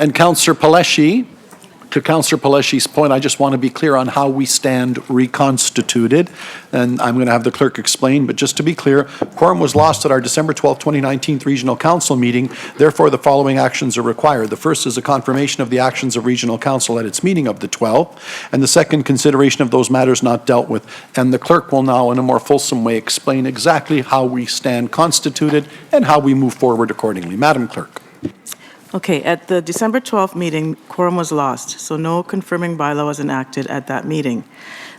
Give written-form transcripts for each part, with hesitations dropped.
And Councillor Pallesch'i, to Councillor Pallesch'i's point, I just want to be clear on how we stand reconstituted, and I'm going to have the clerk explain, but just to be clear, quorum was lost at our December 12, 2019 Regional Council meeting. Therefore, the following actions are required. The first is a confirmation of the actions of Regional Council at its meeting of the 12th, and the second, consideration of those matters not dealt with. And the clerk will now, in a more fulsome way, explain exactly how we stand constituted and how we move forward accordingly. Madam Clerk. Okay, at the December 12th meeting, quorum was lost, so no confirming bylaw was enacted at that meeting.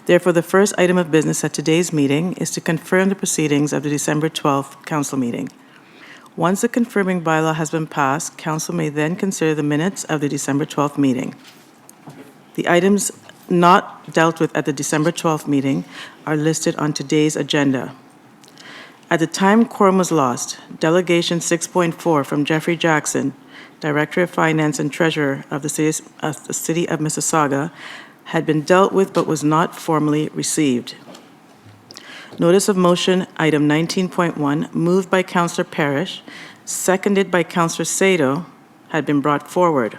Therefore, the first item of business at today's meeting is to confirm the proceedings of the December 12th council meeting. Once the confirming bylaw has been passed, council may then consider the minutes of the December 12th meeting. The items not dealt with at the December 12th meeting are listed on today's agenda. At the time quorum was lost, Delegation 6.4 from Jeffrey Jackson, Director of Finance and Treasurer of the City of Mississauga, had been dealt with but was not formally received. Notice of motion, item 19.1, moved by Councillor Parrish, seconded by Councillor Sado, had been brought forward.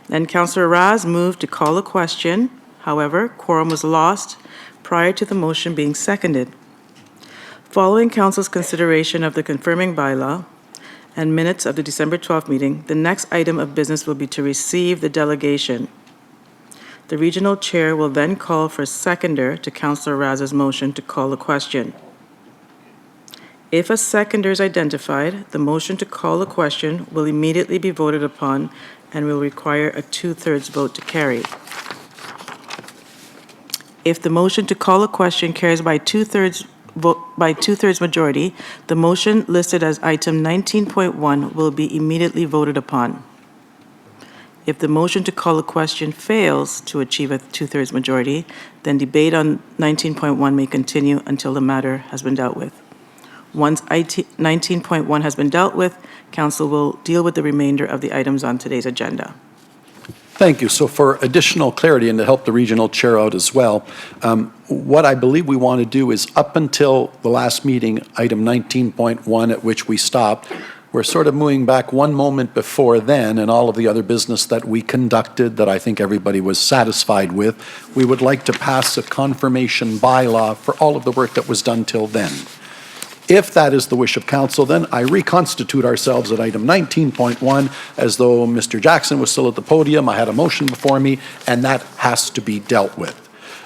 Then Councillor Raz moved to call a question. However, quorum was lost prior to the motion being seconded. Following Council's consideration of the confirming bylaw and minutes of the December 12th meeting, the next item of business will be to receive the delegation. The regional chair will then call for a seconder to Councillor Raz's motion to call a question. If a seconder is identified, the motion to call a question will immediately be voted upon and will require a 2/3 vote to carry. If the motion to call a question carries by 2/3 majority, the motion listed as item 19.1 will be immediately voted upon. If the motion to call a question fails to achieve a 2/3 majority, then debate on 19.1 may continue until the matter has been dealt with. Once 19.1 has been dealt with, Council will deal with the remainder of the items on today's agenda. Thank you. So for additional clarity and to help the regional chair out as well, what I believe we want to do is up until the last meeting, item 19.1 at which we stopped, we're sort of moving back one moment before then and all of the other business that we conducted that I think everybody was satisfied with. We would like to pass a confirmation bylaw for all of the work that was done till then. If that is the wish of council, then I reconstitute ourselves at item 19.1 as though Mr. Jackson was still at the podium. I had a motion before me, and that has to be dealt with.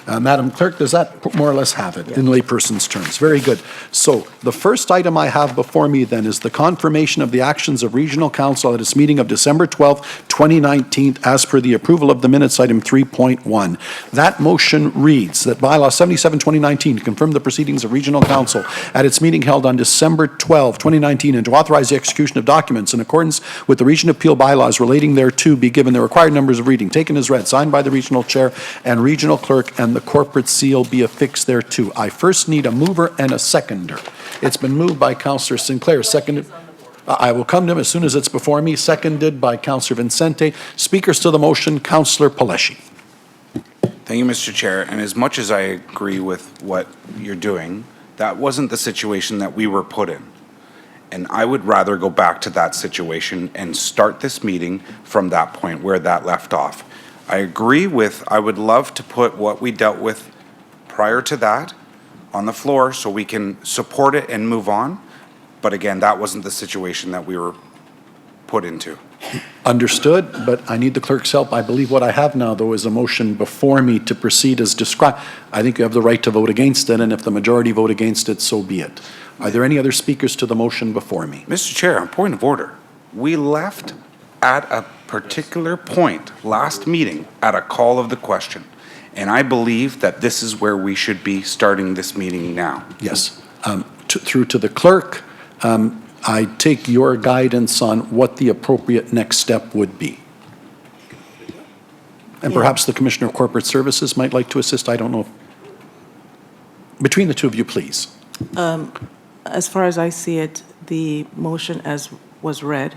Madam Clerk, does that more or less have it in layperson's terms? Very good. So the first item I have before me then is the confirmation of the actions of Regional Council at its meeting of December 12th, 2019, as per the approval of the minutes, item 3.1. That motion reads that bylaw 77-2019 to confirm the proceedings of Regional Council at its meeting held on December 12, 2019, and to authorize the execution of documents in accordance with the Region Appeal bylaws relating thereto be given the required numbers of reading, taken as read, signed by the Regional Chair and Regional Clerk, and the corporate seal be affixed thereto. I first need a mover and a seconder. It's been moved by Councillor Sinclair, seconded. I will come to him as soon as it's before me, seconded by Councillor Vincente. Speakers to the motion, Councillor Pallesch'i. Thank you, Mr. Chair. And as much as I agree with what you're doing, that wasn't the situation that we were put in. And I would rather go back to that situation and start this meeting from that point where that left off. I agree with, I would love to put what we dealt with prior to that on the floor so we can support it and move on. But again, that wasn't the situation that we were put into. Understood, but I need the clerk's help. I believe what I have now, though, is a motion before me to proceed as described. I think you have the right to vote against it, and if the majority vote against it, so be it. Are there any other speakers to the motion before me? Mr. Chair, on point of order, we left at a particular point last meeting at a call of the question. And I believe that this is where we should be starting this meeting now. Yes. Through to the clerk, I take your guidance on what the appropriate next step would be. And perhaps the Commissioner of Corporate Services might like to assist. I don't know. Between the two of you, please. As far as I see it, the motion as was read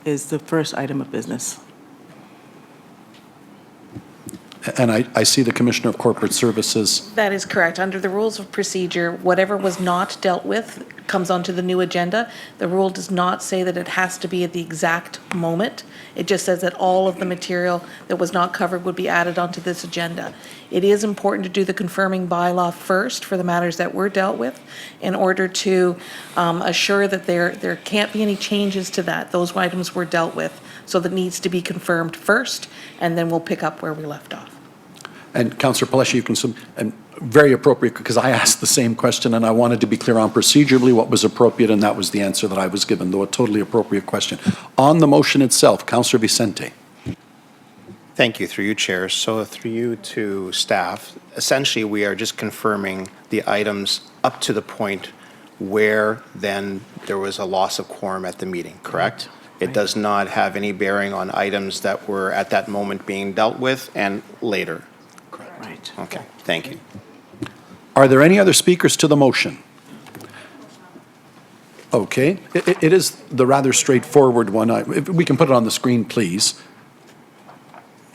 is the first item of business. And I see the Commissioner of Corporate Services. That is correct. Under the rules of procedure, whatever was not dealt with comes onto the new agenda. The rule does not say that it has to be at the exact moment. It just says that all of the material that was not covered would be added onto this agenda. It is important to do the confirming bylaw first for the matters that were dealt with in order to assure that there can't be any changes to that. Those items were dealt with, so that needs to be confirmed first, and then we'll pick up where we left off. And Councillor Palleschি, you can, and very appropriate, because I asked the same question and I wanted to be clear on procedurally what was appropriate, and that was the answer that I was given, though a totally appropriate question. On the motion itself, Councillor Vicente. Thank you, through you, Chair. So through you to staff, essentially we are just confirming the items up to the point where then there was a loss of quorum at the meeting, correct? It does not have any bearing on items that were at that moment being dealt with and later. Right. Okay, thank you. Are there any other speakers to the motion? Okay, it is the rather straightforward one. If we can put it on the screen, please.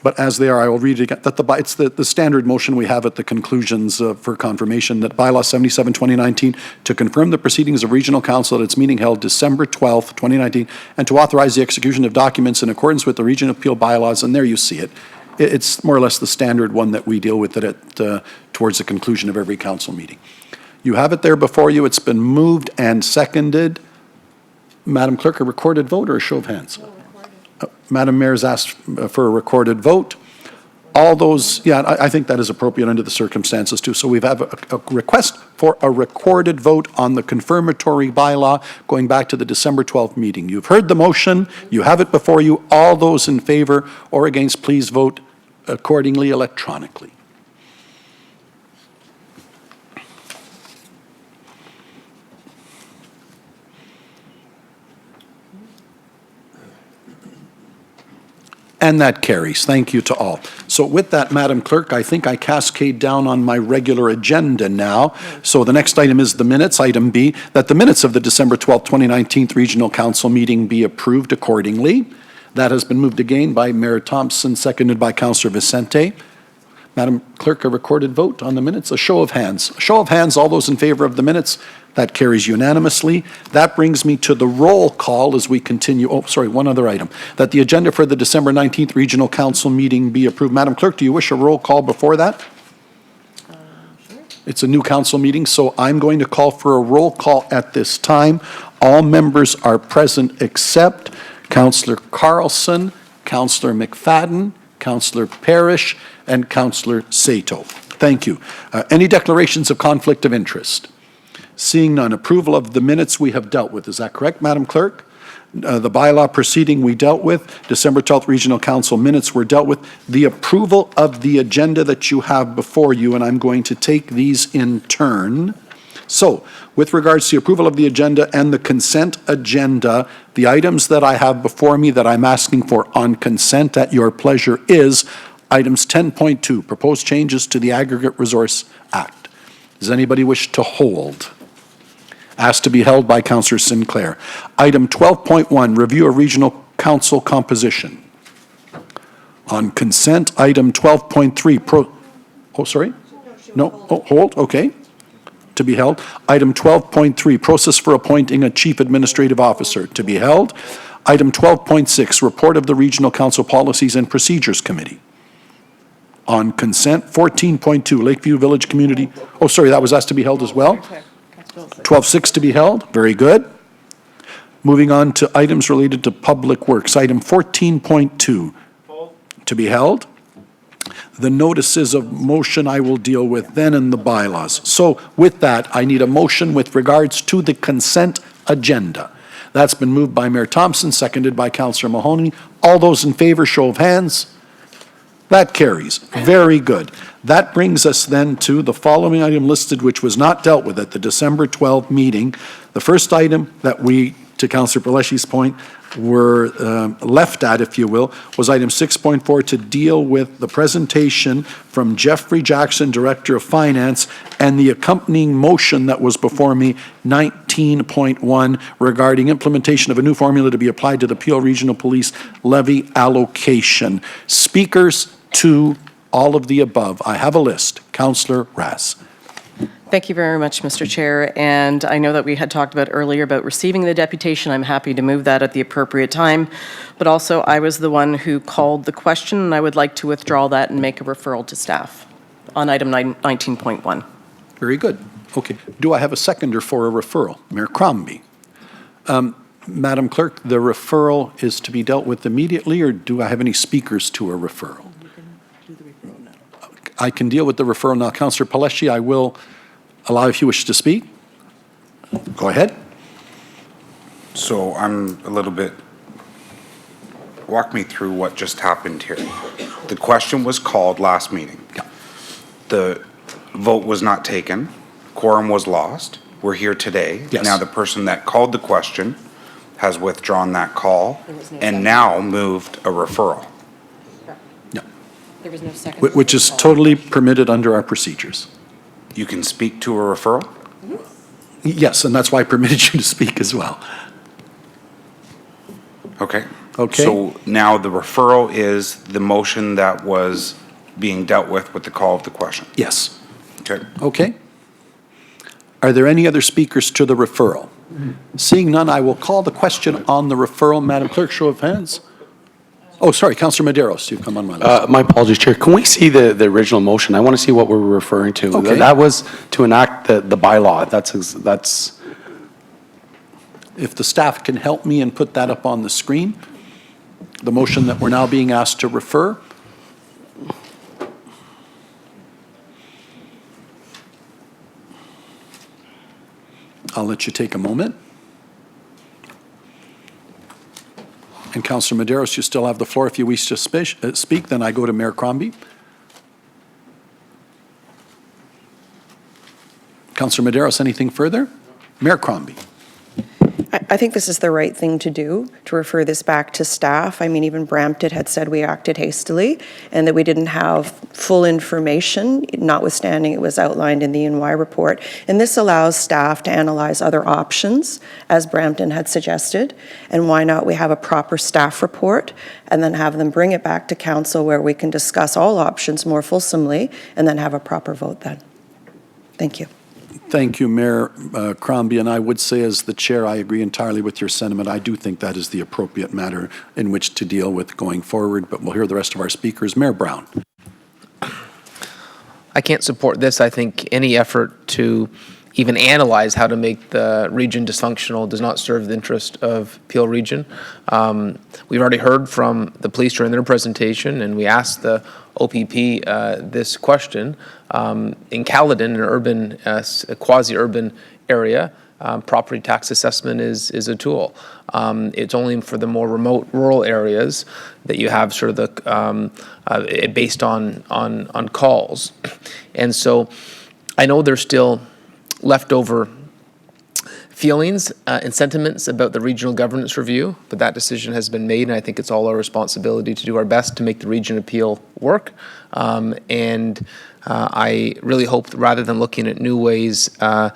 But as they are, I will read it again. It's the standard motion we have at the conclusions for confirmation that bylaw 77, 2019, to confirm the proceedings of Regional Council at its meeting held December 12th, 2019, and to authorize the execution of documents in accordance with the Regional Appeal bylaws, and there you see it. It's more or less the standard one that we deal with it towards the conclusion of every council meeting. You have it there before you. It's been moved and seconded. Madam Clerk, a recorded vote or a show of hands? Madam Mayor's asked for a recorded vote. All those, yeah, I think that is appropriate under the circumstances too. So we have a request for a recorded vote on the confirmatory bylaw going back to the December 12th meeting. You've heard the motion. You have it before you. All those in favor or against, please vote accordingly electronically. And that carries. Thank you to all. So with that, Madam Clerk, I think I cascade down on my regular agenda now. So the next item is the minutes, item B, that the minutes of the December 12th, 2019 Regional Council meeting be approved accordingly. That has been moved again by Mayor Thompson, seconded by Councillor Vicente. Madam Clerk, a recorded vote on the minutes, a show of hands. A show of hands, all those in favor of the minutes. That carries unanimously. That brings me to the roll call as we continue. Oh, sorry, one other item. That the agenda for the December 19th Regional Council meeting be approved. Madam Clerk, do you wish a roll call before that? Sure. It's a new council meeting, so I'm going to call for a roll call at this time. All members are present except Councillor Carlson, Councillor McFadden, Councillor Parrish, and Councillor Sato. Thank you. Any declarations of conflict of interest? Seeing none. Approval of the minutes we have dealt with. Is that correct, Madam Clerk? The bylaw proceeding we dealt with. December 12th Regional Council minutes were dealt with. The approval of the agenda that you have before you, and I'm going to take these in turn. So, with regards to the approval of the agenda and the consent agenda, the items that I have before me that I'm asking for on consent at your pleasure is items 10.2, proposed changes to the Aggregate Resource Act. Does anybody wish to hold? Asked to be held by Councillor Sinclair. Item 12.1, review of Regional Council composition. On consent, item 12.3, oh, sorry? No, oh, hold, okay. To be held. Item 12.3, process for appointing a chief administrative officer. To be held. Item 12.6, report of the Regional Council Policies and Procedures Committee. On consent, 14.2, Lakeview Village Community, oh, sorry, that was asked to be held as well. 12.6 to be held, very good. Moving on to items related to public works, item 14.2 to be held. The notices of motion I will deal with then in the bylaws. So with that, I need a motion with regards to the consent agenda. That's been moved by Mayor Thompson, seconded by Councillor Mahoney. All those in favor, show of hands. That carries. Very good. That brings us then to the following item listed, which was not dealt with at the December 12th meeting. The first item that we, to Councillor Pallesch's point, were left at, if you will, was item 6.4 to deal with the presentation from Jeffrey Jackson, Director of Finance, and the accompanying motion that was before me, 19.1, regarding implementation of a new formula to be applied to the Peel Regional Police levy allocation. Speakers to all of the above. I have a list. Councillor Rass. Thank you very much, Mr. Chair. And I know that we had talked about earlier about receiving the deputation. I'm happy to move that at the appropriate time. But also, I was the one who called the question, and I would like to withdraw that and make a referral to staff on item 19.1. Very good. Okay. Do I have a seconder for a referral? Mayor Crombie. Madam Clerk, the referral is to be dealt with immediately, or do I have any speakers to a referral? I can deal with the referral now. Councillor PALLESCHI, I will allow if you wish to speak. Go ahead. So I'm a little bit, walk me through what just happened here. The question was called last meeting. Yeah. The vote was not taken. Quorum was lost. We're here today. Yes. Now the person that called the question has withdrawn that call and now moved a referral. No. There was no second. Which is totally permitted under our procedures. You can speak to a referral? Yes, and that's why I permitted you to speak as well. Okay. Okay. So now the referral is the motion that was being dealt with the call of the question. Yes. Okay. Okay. Are there any other speakers to the referral? Seeing none, I will call the question on the referral. Madam Clerk, show of hands. Oh, sorry, Councillor Medeiros, you've come on my list. My apologies, Chair. Can we see the original motion? I want to see what we're referring to. Okay. That was to enact the bylaw. That's. If the staff can help me and put that up on the screen, the motion that we're now being asked to refer. I'll let you take a moment. And Councillor Medeiros, you still have the floor if you wish to speak. Then I go to Mayor Crombie. Councillor Medeiros, anything further? Mayor Crombie. I think this is the right thing to do, to refer this back to staff. I mean, even Brampton had said we acted hastily and that we didn't have full information, notwithstanding it was outlined in the EY report. And this allows staff to analyze other options, as Brampton had suggested. And why not we have a proper staff report and then have them bring it back to council where we can discuss all options more fulsomely and then have a proper vote then. Thank you. Thank you, Mayor Crombie, and I would say as the chair, I agree entirely with your sentiment. I do think that is the appropriate matter in which to deal with going forward, but we'll hear the rest of our speakers. Mayor Brown. I can't support this. I think any effort to even analyze how to make the region dysfunctional does not serve the interest of Peel Region. We've already heard from the police during their presentation, and we asked the OPP this question. In Caledon, an urban, a quasi-urban area, property tax assessment is a tool. It's only for the more remote rural areas that you have sort of the based on calls, and so I know there's still leftover feelings and sentiments about the regional governance review, but that decision has been made, and I think it's all our responsibility to do our best to make the region appeal work. I really hope that rather than looking at new ways to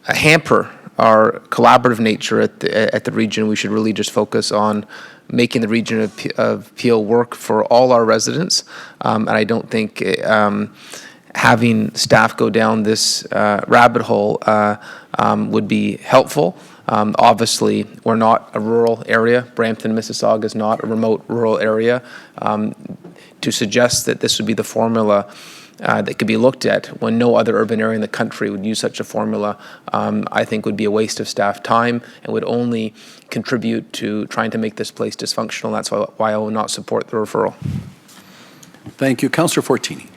hamper our collaborative nature at the region, we should really just focus on making the region of Peel work for all our residents. And I don't think having staff go down this rabbit hole would be helpful. Obviously, we're not a rural area. Brampton, Mississauga is not a remote rural area. To suggest that this would be the formula that could be looked at when no other urban area in the country would use such a formula, I think would be a waste of staff time and would only contribute to trying to make this place dysfunctional. That's why I will not support the referral. Thank you. Councillor Fortini.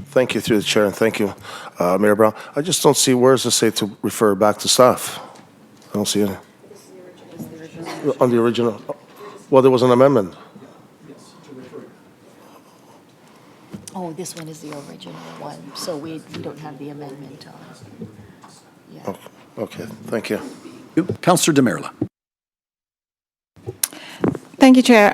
Thank you, through the chair, and thank you, Mayor Brown. I just don't see, where does it say to refer back to staff? I don't see any. On the original. Well, there was an amendment. Oh, this one is the original one, so we don't have the amendment on. Yeah. Okay, thank you. Councillor DAMERLA. Thank you, Chair.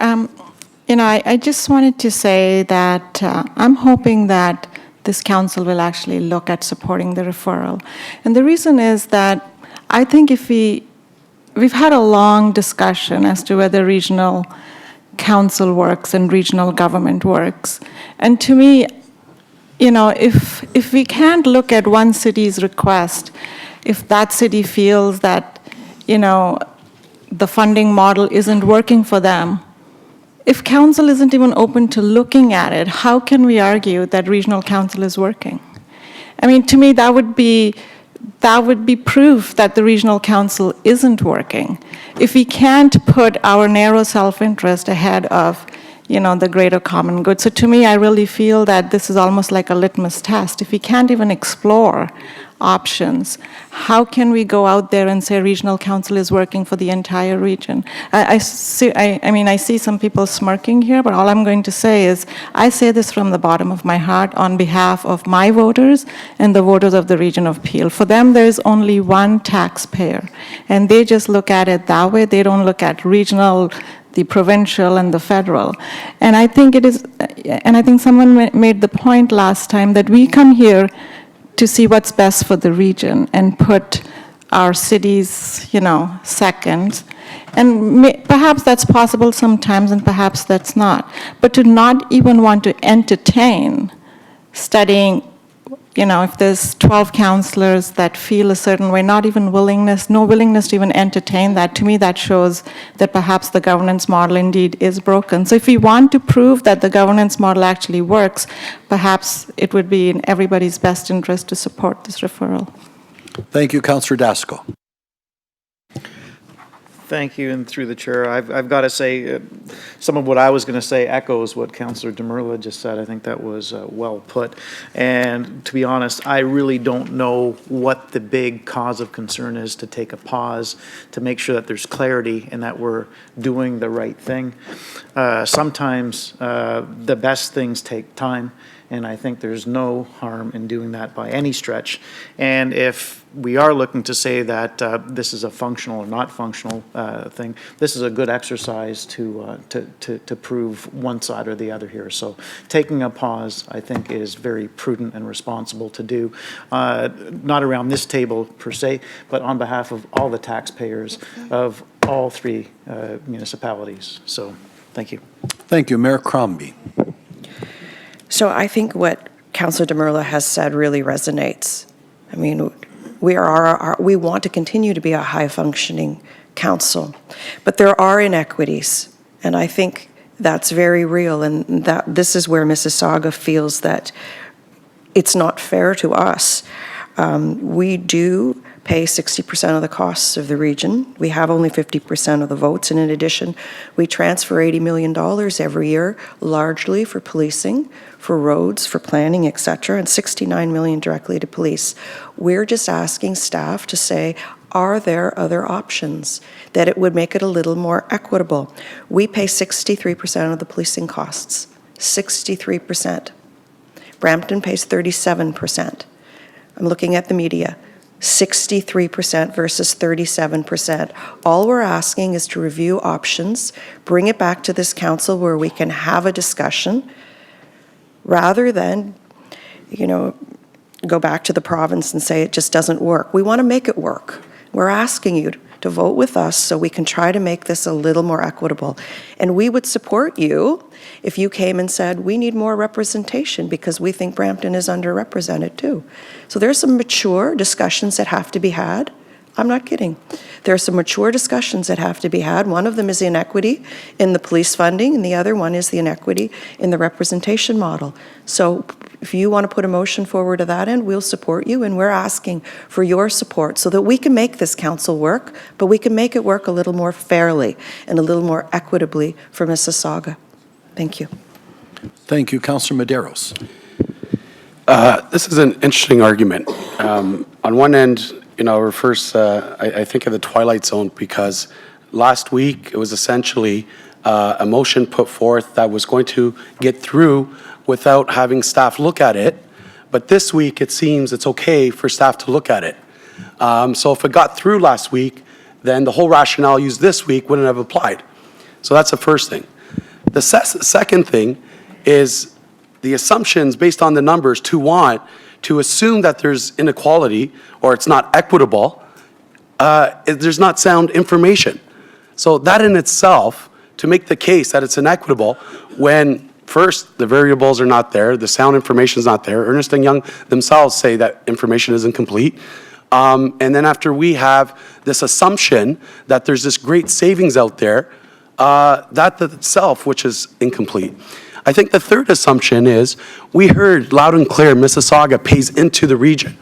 I just wanted to say that I'm hoping that this council will actually look at supporting the referral. And the reason is that I think if we've had a long discussion as to whether regional council works and regional government works. And to me, if we can't look at one city's request, if that city feels that, the funding model isn't working for them, if council isn't even open to looking at it, how can we argue that regional council is working? I mean, to me, that would be proof that the regional council isn't working. If we can't put our narrow self-interest ahead of, the greater common good. So to me, I really feel that this is almost like a litmus test. If we can't even explore options, how can we go out there and say regional council is working for the entire region? I see some people smirking here, but all I'm going to say is, I say this from the bottom of my heart on behalf of my voters and the voters of the region of Peel. For them, there's only one taxpayer, and they just look at it that way. They don't look at regional, the provincial, and the federal. And I think someone made the point last time that we come here to see what's best for the region and put our cities, second. And perhaps that's possible sometimes, and perhaps that's not. But to not even want to entertain studying, if there's 12 councillors that feel a certain way, no willingness to even entertain that, to me that shows that perhaps the governance model indeed is broken. So if we want to prove that the governance model actually works, perhaps it would be in everybody's best interest to support this referral. Thank you, Councillor DASKO. Thank you, and through the chair, I've got to say, some of what I was going to say echoes what Councillor DAMERLA just said. I think that was well put. And to be honest, I really don't know what the big cause of concern is to take a pause, to make sure that there's clarity and that we're doing the right thing. Sometimes the best things take time, and I think there's no harm in doing that by any stretch. And if we are looking to say that this is a functional or not functional thing, this is a good exercise to prove one side or the other here. So taking a pause, I think, is very prudent and responsible to do, not around this table per se, but on behalf of all the taxpayers of all three municipalities. So thank you. Thank you. Mayor Crombie. So I think what Councillor DAMERLA has said really resonates. I mean, we want to continue to be a high-functioning council, but there are inequities, and I think that's very real, and that this is where Mississauga feels that it's not fair to us. We do pay 60% of the costs of the region. We have only 50% of the votes, and in addition, we transfer $80 million every year, largely for policing, for roads, for planning, etc., and $69 million directly to police. We're just asking staff to say, are there other options that it would make it a little more equitable? We pay 63% of the policing costs, 63%. Brampton pays 37%. I'm looking at the media. 63% versus 37%. All we're asking is to review options, bring it back to this council where we can have a discussion, rather than, go back to the province and say it just doesn't work. We want to make it work. We're asking you to vote with us so we can try to make this a little more equitable. And we would support you if you came and said, we need more representation because we think Brampton is underrepresented too. So there's some mature discussions that have to be had. I'm not kidding. There are some mature discussions that have to be had. One of them is the inequity in the police funding, and the other one is the inequity in the representation model. So if you want to put a motion forward to that end, we'll support you, and we're asking for your support so that we can make this council work, but we can make it work a little more fairly and a little more equitably for Mississauga. Thank you. Thank you, Councillor Medeiros. This is an interesting argument. On one end, it refers, I think, of the twilight zone, because last week it was essentially a motion put forth that was going to get through without having staff look at it. But this week it seems it's okay for staff to look at it. So if it got through last week, then the whole rationale used this week wouldn't have applied. So that's the first thing. The second thing is the assumptions based on the numbers to assume that there's inequality or it's not equitable, there's not sound information. So that in itself, to make the case that it's inequitable, when first, the variables are not there, the sound information is not there. Ernst & Young themselves say that information is incomplete. And then after we have this assumption that there's this great savings out there, that itself, which is incomplete. I think the third assumption is we heard loud and clear Mississauga pays into the region.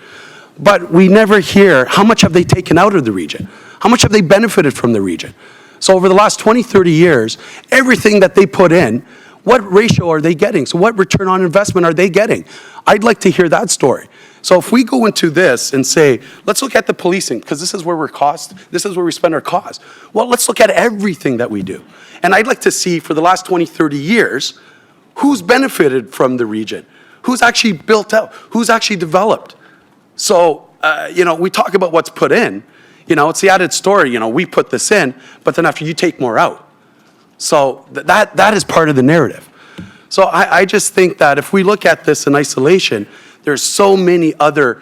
But we never hear how much have they taken out of the region? How much have they benefited from the region? So over the last 20, 30 years, everything that they put in, what ratio are they getting? So what return on investment are they getting? I'd like to hear that story. So if we go into this and say, let's look at the policing, because this is where this is where we spend our cost. Well, let's look at everything that we do. And I'd like to see for the last 20, 30 years, who's benefited from the region? Who's actually built out? Who's actually developed? So, we talk about what's put in. It's the added story, we put this in, but then after you take more out. So that is part of the narrative. So I just think that if we look at this in isolation, there's so many other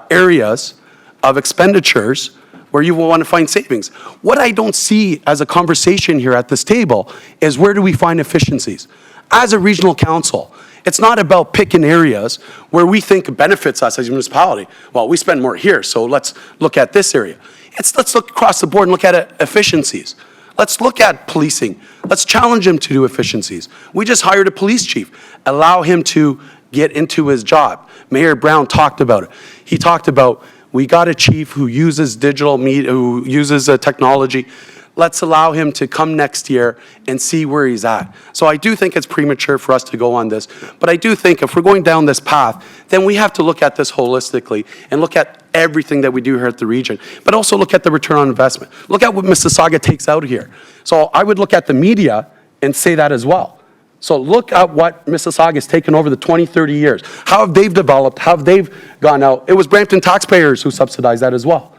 areas of expenditures where you will want to find savings. What I don't see as a conversation here at this table is where do we find efficiencies? As a regional council, it's not about picking areas where we think benefits us as a municipality. Well, we spend more here, so let's look at this area. Let's look across the board and look at efficiencies. Let's look at policing. Let's challenge him to do efficiencies. We just hired a police chief. Allow him to get into his job. Mayor Brown talked about it. He talked about, we got a chief who uses digital media, who uses technology. Let's allow him to come next year and see where he's at. So I do think it's premature for us to go on this, but I do think if we're going down this path, then we have to look at this holistically and look at everything that we do here at the region, but also look at the return on investment. Look at what Mississauga takes out here. So I would look at the media and say that as well. So look at what Mississauga has taken over the 20, 30 years. How have they developed? How have they gone out? It was Brampton taxpayers who subsidized that as well.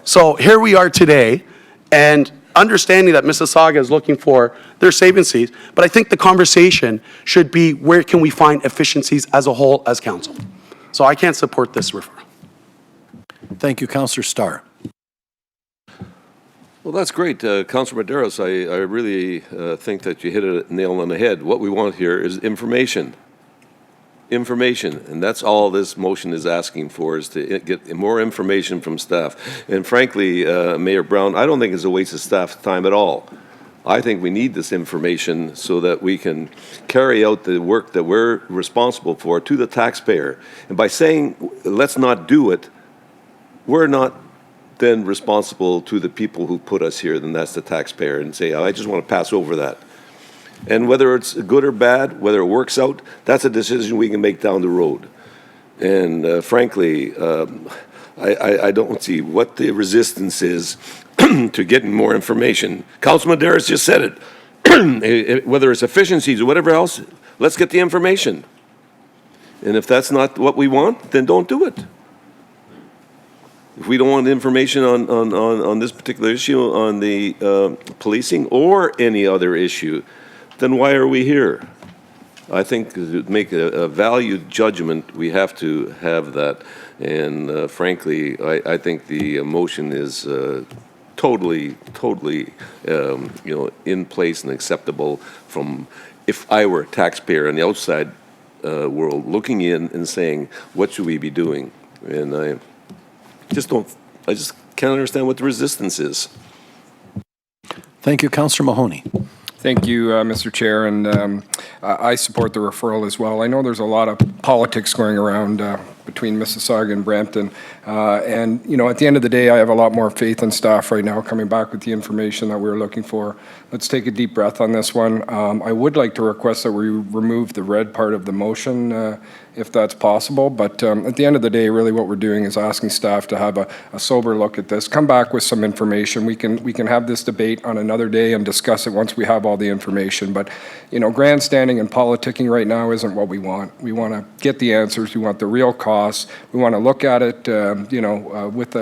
So here we are today, and understanding that Mississauga is looking for their savings, but I think the conversation should be where can we find efficiencies as a whole as council. So I can't support this referral. Thank you, Councillor Starr. Well, that's great. Councillor Medeiros, I really think that you hit a nail on the head. What we want here is information. Information, and that's all this motion is asking for, is to get more information from staff. And frankly, Mayor Brown, I don't think it's a waste of staff time at all. I think we need this information so that we can carry out the work that we're responsible for to the taxpayer. And by saying, let's not do it, we're not then responsible to the people who put us here, then that's the taxpayer, and say, I just want to pass over that. And whether it's good or bad, whether it works out, that's a decision we can make down the road. And frankly, I don't see what the resistance is to getting more information. Councilman Medeiros just said it. Whether it's efficiencies or whatever else, let's get the information. And if that's not what we want, then don't do it. If we don't want information on this particular issue, on the policing or any other issue, then why are we here? I think to make a valued judgment, we have to have that. And frankly, I think the motion is totally, in place and acceptable from, if I were a taxpayer on the outside world, looking in and saying, what should we be doing? And I just can't understand what the resistance is. Thank you, Councillor Mahoney. Thank you, Mr. Chair, and I support the referral as well. I know there's a lot of politics going around between Mississauga and Brampton, and at the end of the day, I have a lot more faith in staff right now coming back with the information that we're looking for. Let's take a deep breath on this one. I would like to request that we remove the red part of the motion, if that's possible, but at the end of the day, really what we're doing is asking staff to have a sober look at this, come back with some information. We can have this debate on another day and discuss it once we have all the information, but grandstanding and politicking right now isn't what we want. We want to get the answers. We want the real costs. We want to look at it, with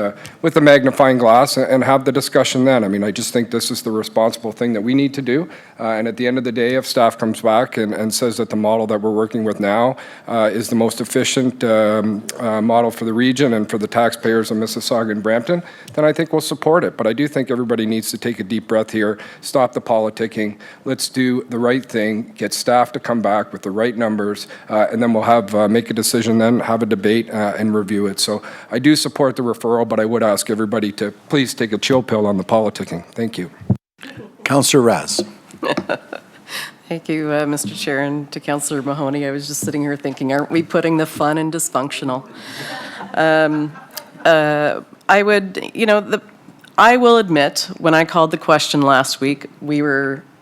a magnifying glass and have the discussion then. I mean, I just think this is the responsible thing that we need to do, and at the end of the day, if staff comes back and says that the model that we're working with now is is the most efficient model for the region and for the taxpayers of Mississauga and Brampton, then I think we'll support it. But I do think everybody needs to take a deep breath here, stop the politicking, let's do the right thing, get staff to come back with the right numbers, and then we'll have make a decision then, have a debate and review it. So I do support the referral, but I would ask everybody to please take a chill pill on the politicking. Thank you. Councillor Raz. Thank you, Mr. Chair, and to Councillor Mahoney. I was just sitting here thinking, aren't we putting the fun in dysfunctional? I would, I will admit, when I called the question last week,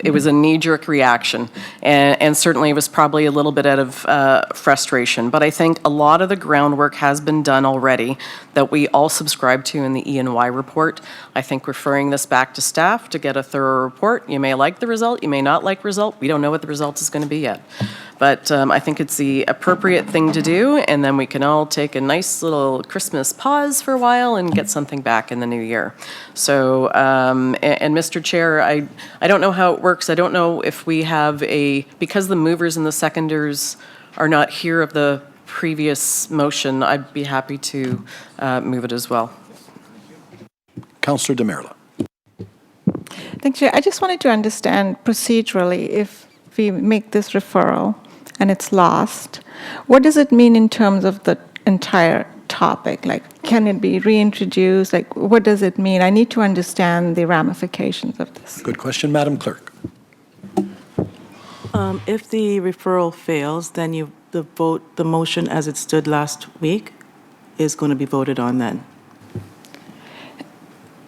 it was a knee-jerk reaction, and certainly it was probably a little bit out of frustration. But I think a lot of the groundwork has been done already that we all subscribe to in the E&Y report. I think referring this back to staff to get a thorough report, you may like the result, you may not like the result. We don't know what the result is going to be yet. But I think it's the appropriate thing to do, and then we can all take a nice little Christmas pause for a while and get something back in the new year. So, and Mr. Chair, I don't know how it works. I don't know if we have because the movers and the seconders are not here of the previous motion, I'd be happy to move it as well. Councillor DAMERLA. Thank you. I just wanted to understand procedurally, if we make this referral and it's lost, what does it mean in terms of the entire topic? Like, can it be reintroduced? Like, what does it mean? I need to understand the ramifications of this. Good question, Madam Clerk. If the referral fails, then the motion as it stood last week is going to be voted on then.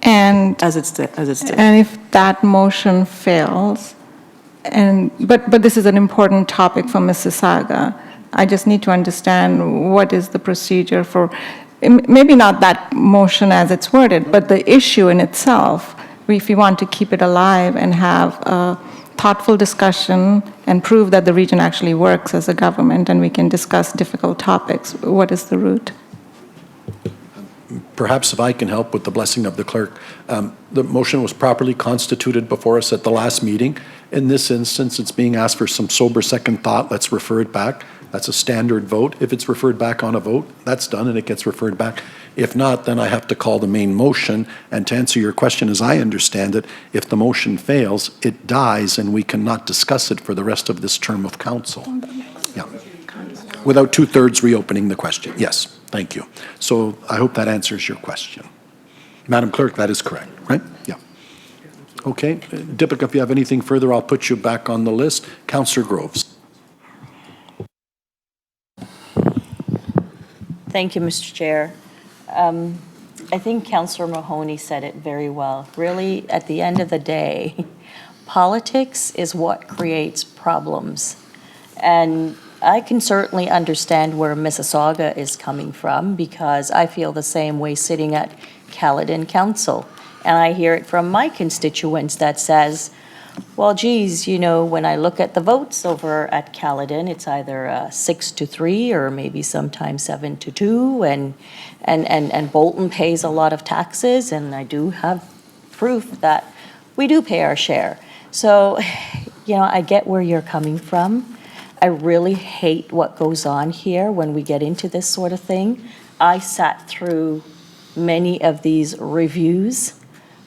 And as it stood. And if that motion fails, but this is an important topic for Mississauga, I just need to understand what is the procedure for, maybe not that motion as it's worded, but the issue in itself. If we want to keep it alive and have a thoughtful discussion and prove that the region actually works as a government and we can discuss difficult topics, what is the route? Perhaps if I can help with the blessing of the clerk. The motion was properly constituted before us at the last meeting. In this instance, it's being asked for some sober second thought. Let's refer it back. That's a standard vote. If it's referred back on a vote, that's done and it gets referred back. If not, then I have to call the main motion. And to answer your question as I understand it, if the motion fails, it dies and we cannot discuss it for the rest of this term of council. Yeah. Without two-thirds reopening the question. Yes, thank you. So I hope that answers your question. Madam Clerk, that is correct, right? Yeah. Okay. Dipika, if you have anything further, I'll put you back on the list. Councillor Groves. Thank you, Mr. Chair. I think Councillor Mahoney said it very well. Really, at the end of the day, politics is what creates problems. And I can certainly understand where Mississauga is coming from because I feel the same way sitting at Caledon Council. And I hear it from my constituents that says, well, geez, when I look at the votes over at Caledon, it's either 6-3 or maybe sometimes 7-2, and Bolton pays a lot of taxes, and I do have proof that we do pay our share. So, I get where you're coming from. I really hate what goes on here when we get into this sort of thing. I sat through many of these reviews,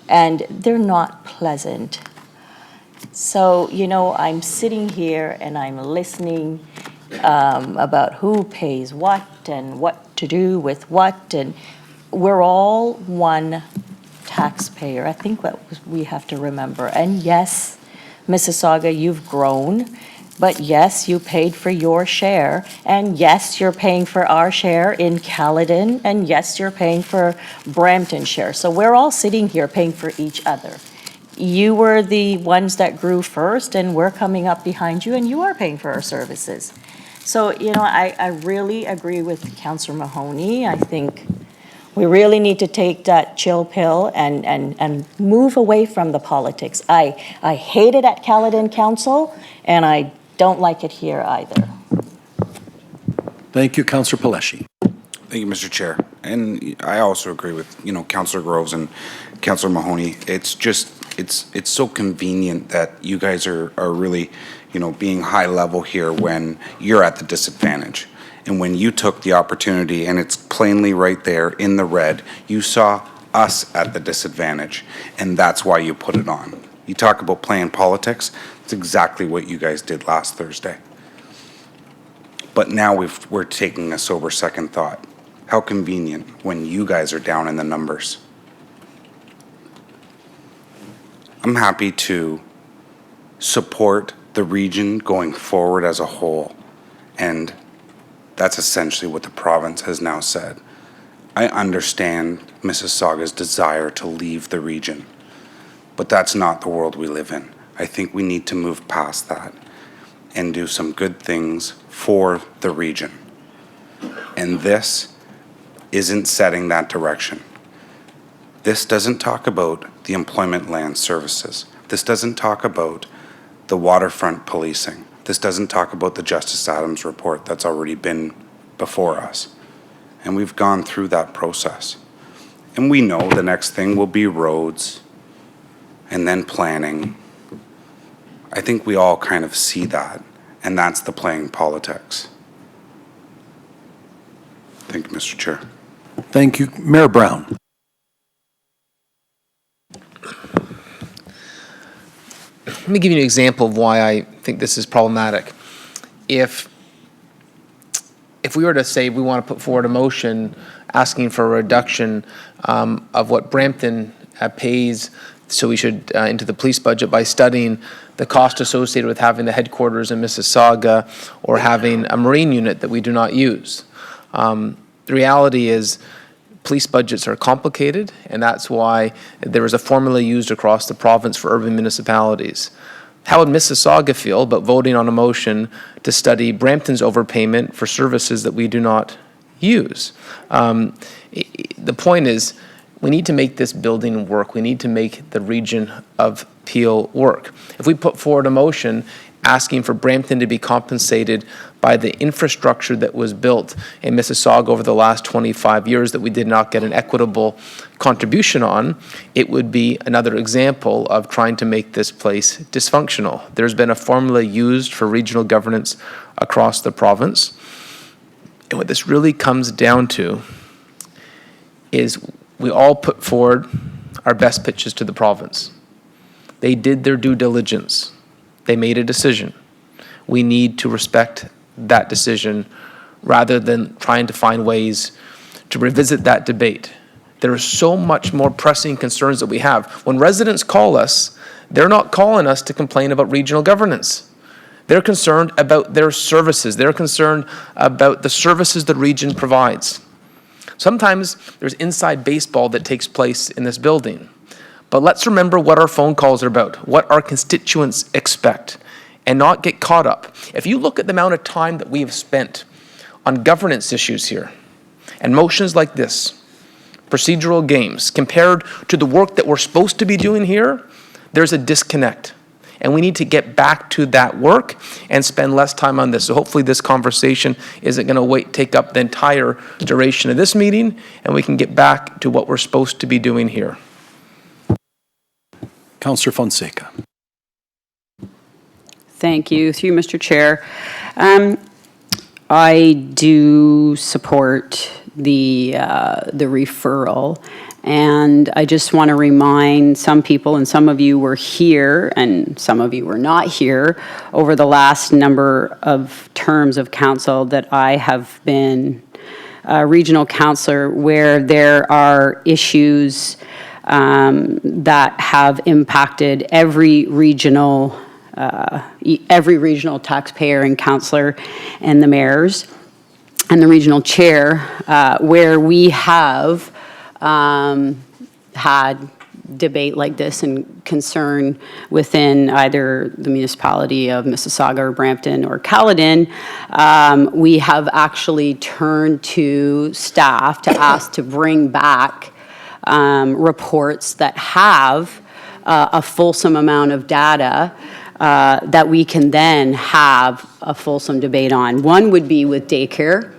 and they're not pleasant. So, I'm sitting here and I'm listening about who pays what and what to do with what, and we're all one taxpayer. I think that we have to remember. And yes, Mississauga, you've grown, but yes, you paid for your share, and yes, you're paying for our share in Caledon, and yes, you're paying for Brampton's share. So we're all sitting here paying for each other. You were the ones that grew first, and we're coming up behind you, and you are paying for our services. So, I really agree with Councillor Mahoney. I think we really need to take that chill pill and move away from the politics. I hate it at Caledon Council, and I don't like it here either. Thank you, Councillor PALLESCHI. Thank you, Mr. Chair. And I also agree with, Councillor Groves and Councillor Mahoney. It's just, it's so convenient that you guys are really, being high level here when you're at the disadvantage. And when you took the opportunity, and it's plainly right there in the red, you saw us at the disadvantage, and that's why you put it on. You talk about playing politics, it's exactly what you guys did last Thursday. But now we're taking a sober second thought. How convenient when you guys are down in the numbers. I'm happy to support the region going forward as a whole, and that's essentially what the province has now said. I understand Mississauga's desire to leave the region, but that's not the world we live in. I think we need to move past that and do some good things for the region. And this isn't setting that direction. This doesn't talk about the employment land services. This doesn't talk about the waterfront policing. This doesn't talk about the Justice Adams report that's already been before us. And we've gone through that process. And we know the next thing will be roads and then planning. I think we all kind of see that, and that's the playing politics. Thank you, Mr. Chair. Thank you. Mayor Brown. Let me give you an example of why I think this is problematic. If we were to say we want to put forward a motion asking for a reduction of what Brampton pays, so we should into the police budget by studying the cost associated with having the headquarters in Mississauga or having a marine unit that we do not use. The reality is police budgets are complicated, and that's why there is a formula used across the province for urban municipalities. How would Mississauga feel about voting on a motion to study Brampton's overpayment for services that we do not use? The point is, we need to make this building work. We need to make the region of Peel work. If we put forward a motion asking for Brampton to be compensated by the infrastructure that was built in Mississauga over the last 25 years that we did not get an equitable contribution on, it would be another example of trying to make this place dysfunctional. There's been a formula used for regional governance across the province. And what this really comes down to is we all put forward our best pitches to the province. They did their due diligence. They made a decision. We need to respect that decision rather than trying to find ways to revisit that debate. There are so much more pressing concerns that we have. When residents call us, they're not calling us to complain about regional governance. They're concerned about their services. They're concerned about the services the region provides. Sometimes there's inside baseball that takes place in this building. But let's remember what our phone calls are about, what our constituents expect, and not get caught up. If you look at the amount of time that we have spent on governance issues here, and motions like this, procedural games, compared to the work that we're supposed to be doing here, there's a disconnect. And we need to get back to that work and spend less time on this. So hopefully this conversation isn't going to take up the entire duration of this meeting, and we can get back to what we're supposed to be doing here. Councillor Fonseca. Thank you. Through you, Mr. Chair. I do support the referral, and I just want to remind some people, and some of you were here and some of you were not here, over the last number of terms of council that I have been a regional councillor where there are issues that have impacted every regional taxpayer and councillor and the mayors and the regional chair, where we have had debate like this and concern within either the municipality of Mississauga or Brampton or Caledon. We have actually turned to staff to ask to bring back reports that have a fulsome amount of data that we can then have a fulsome debate on. One would be with daycare.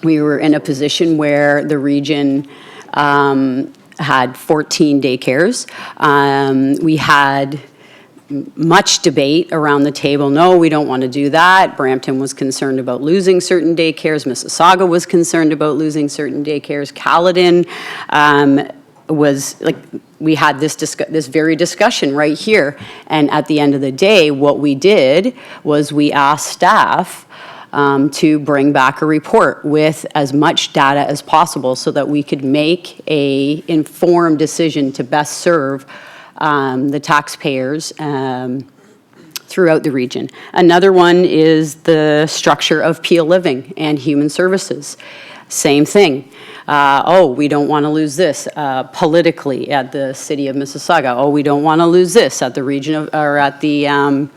We were in a position where the region had 14 daycares. We had much debate around the table. No, we don't want to do that. Brampton was concerned about losing certain daycares. Mississauga was concerned about losing certain daycares. Caledon was like, we had this very discussion right here. And at the end of the day, what we did was we asked staff to bring back a report with as much data as possible so that we could make a informed decision to best serve the taxpayers throughout the region. Another one is the structure of Peel Living and Human Services. Same thing. We don't want to lose this politically at the City of Mississauga. Oh, we don't want to lose this at the region of, or at the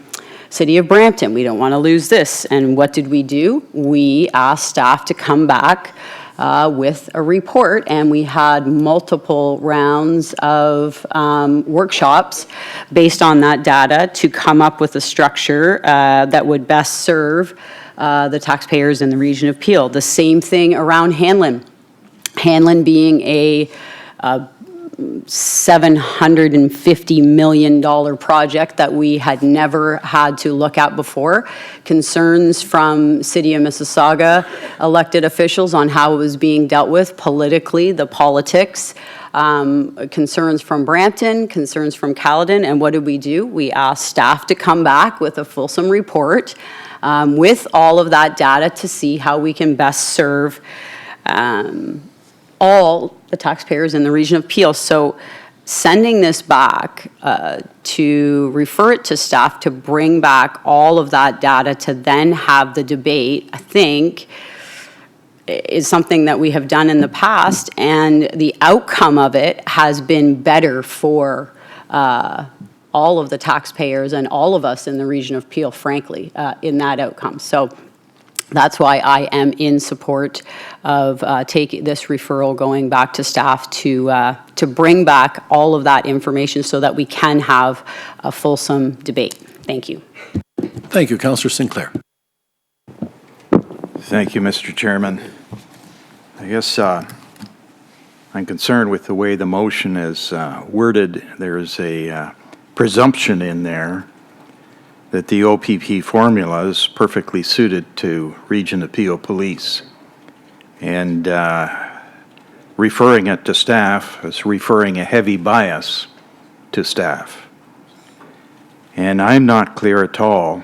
City of Brampton. We don't want to lose this. And what did we do? We asked staff to come back with a report, and we had multiple rounds of workshops based on that data to come up with a structure that would best serve the taxpayers in the region of Peel. The same thing around Hanlon. Hanlon being a $750 million project that we had never had to look at before. Concerns from City of Mississauga elected officials on how it was being dealt with politically, the politics. Concerns from Brampton, concerns from Caledon, and what did we do? We asked staff to come back with a fulsome report with all of that data to see how we can best serve all the taxpayers in the region of Peel. So sending this back to refer it to staff to bring back all of that data to then have the debate, I think, is something that we have done in the past, and the outcome of it has been better for all of the taxpayers and all of us in the region of Peel, frankly, in that outcome. So that's why I am in support of taking this referral, going back to staff to bring back all of that information so that we can have a fulsome debate. Thank you. Thank you, Councillor Sinclair. Thank you, Mr. Chairman. I guess I'm concerned with the way the motion is worded. There's a presumption in there that the OPP formula is perfectly suited to Region of Peel Police. And referring it to staff is referring a heavy bias to staff. And I'm not clear at all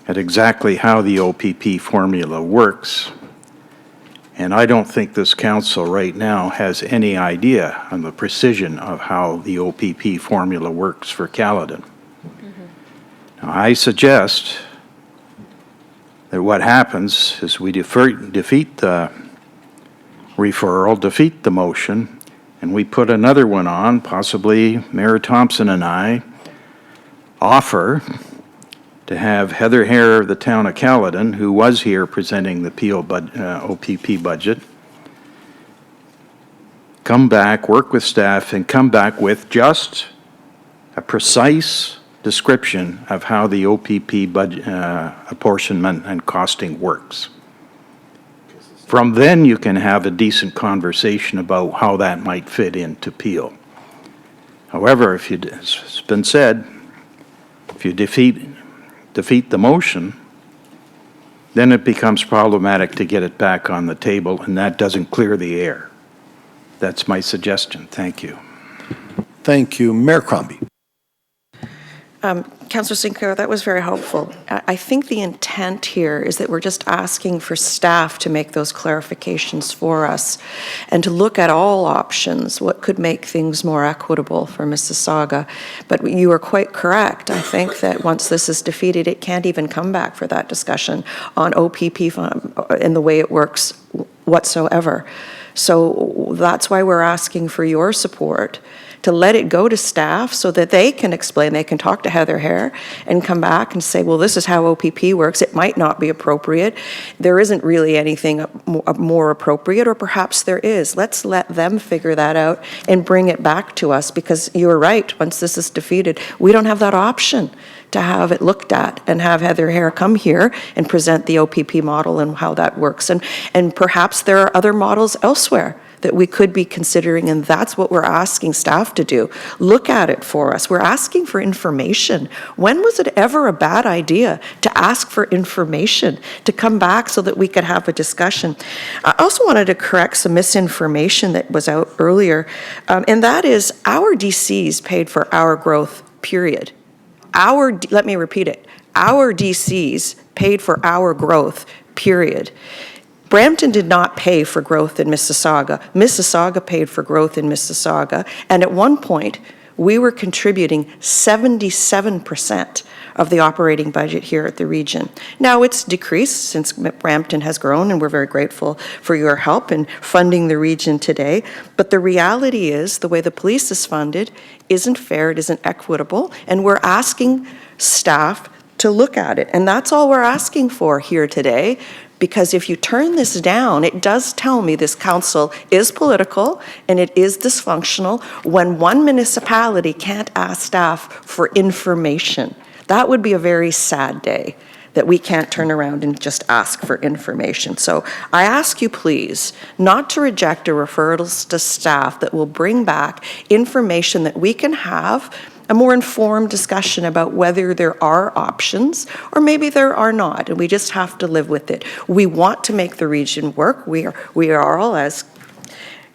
at exactly how the OPP formula works. And I don't think this council right now has any idea on the precision of how the OPP formula works for Caledon. I suggest that what happens is we defeat the referral, defeat the motion, and we put another one on, possibly Mayor Thompson and I offer to have Heather Hare of the town of Caledon, who was here presenting the Peel OPP budget, come back, work with staff, and come back with just a precise description of how the OPP budget apportionment and costing works. From then you can have a decent conversation about how that might fit into Peel. However, if it's been said, if you defeat the motion, then it becomes problematic to get it back on the table, and that doesn't clear the air. That's my suggestion. Thank you. Thank you. Mayor Crombie. Councillor Sinclair, that was very helpful. I think the intent here is that we're just asking for staff to make those clarifications for us and to look at all options, what could make things more equitable for Mississauga. But you are quite correct. I think that once this is defeated, it can't even come back for that discussion on OPP and the way it works whatsoever. So that's why we're asking for your support to let it go to staff so that they can explain, they can talk to Heather Hare and come back and say, well, this is how OPP works. It might not be appropriate. There isn't really anything more appropriate, or perhaps there is. Let's let them figure that out and bring it back to us, because you're right, once this is defeated, we don't have that option to have it looked at and have Heather Hare come here and present the OPP model and how that works. And perhaps there are other models elsewhere that we could be considering, and that's what we're asking staff to do. Look at it for us. We're asking for information. When was it ever a bad idea to ask for information, to come back so that we could have a discussion? I also wanted to correct some misinformation that was out earlier, and that is our DCs paid for our growth, period. Let me repeat it. Our DCs paid for our growth, period. Brampton did not pay for growth in Mississauga. Mississauga paid for growth in Mississauga, and at one point, we were contributing 77% of the operating budget here at the region. Now it's decreased since Brampton has grown, and we're very grateful for your help in funding the region today. But the reality is the way the police is funded isn't fair, it isn't equitable, and we're asking staff to look at it. And that's all we're asking for here today. Because if you turn this down, it does tell me this council is political and it is dysfunctional when one municipality can't ask staff for information. That would be a very sad day, that we can't turn around and just ask for information. So I ask you please not to reject a referrals to staff that will bring back information that we can have a more informed discussion about whether there are options or maybe there are not, and we just have to live with it. We want to make the region work. We are all, as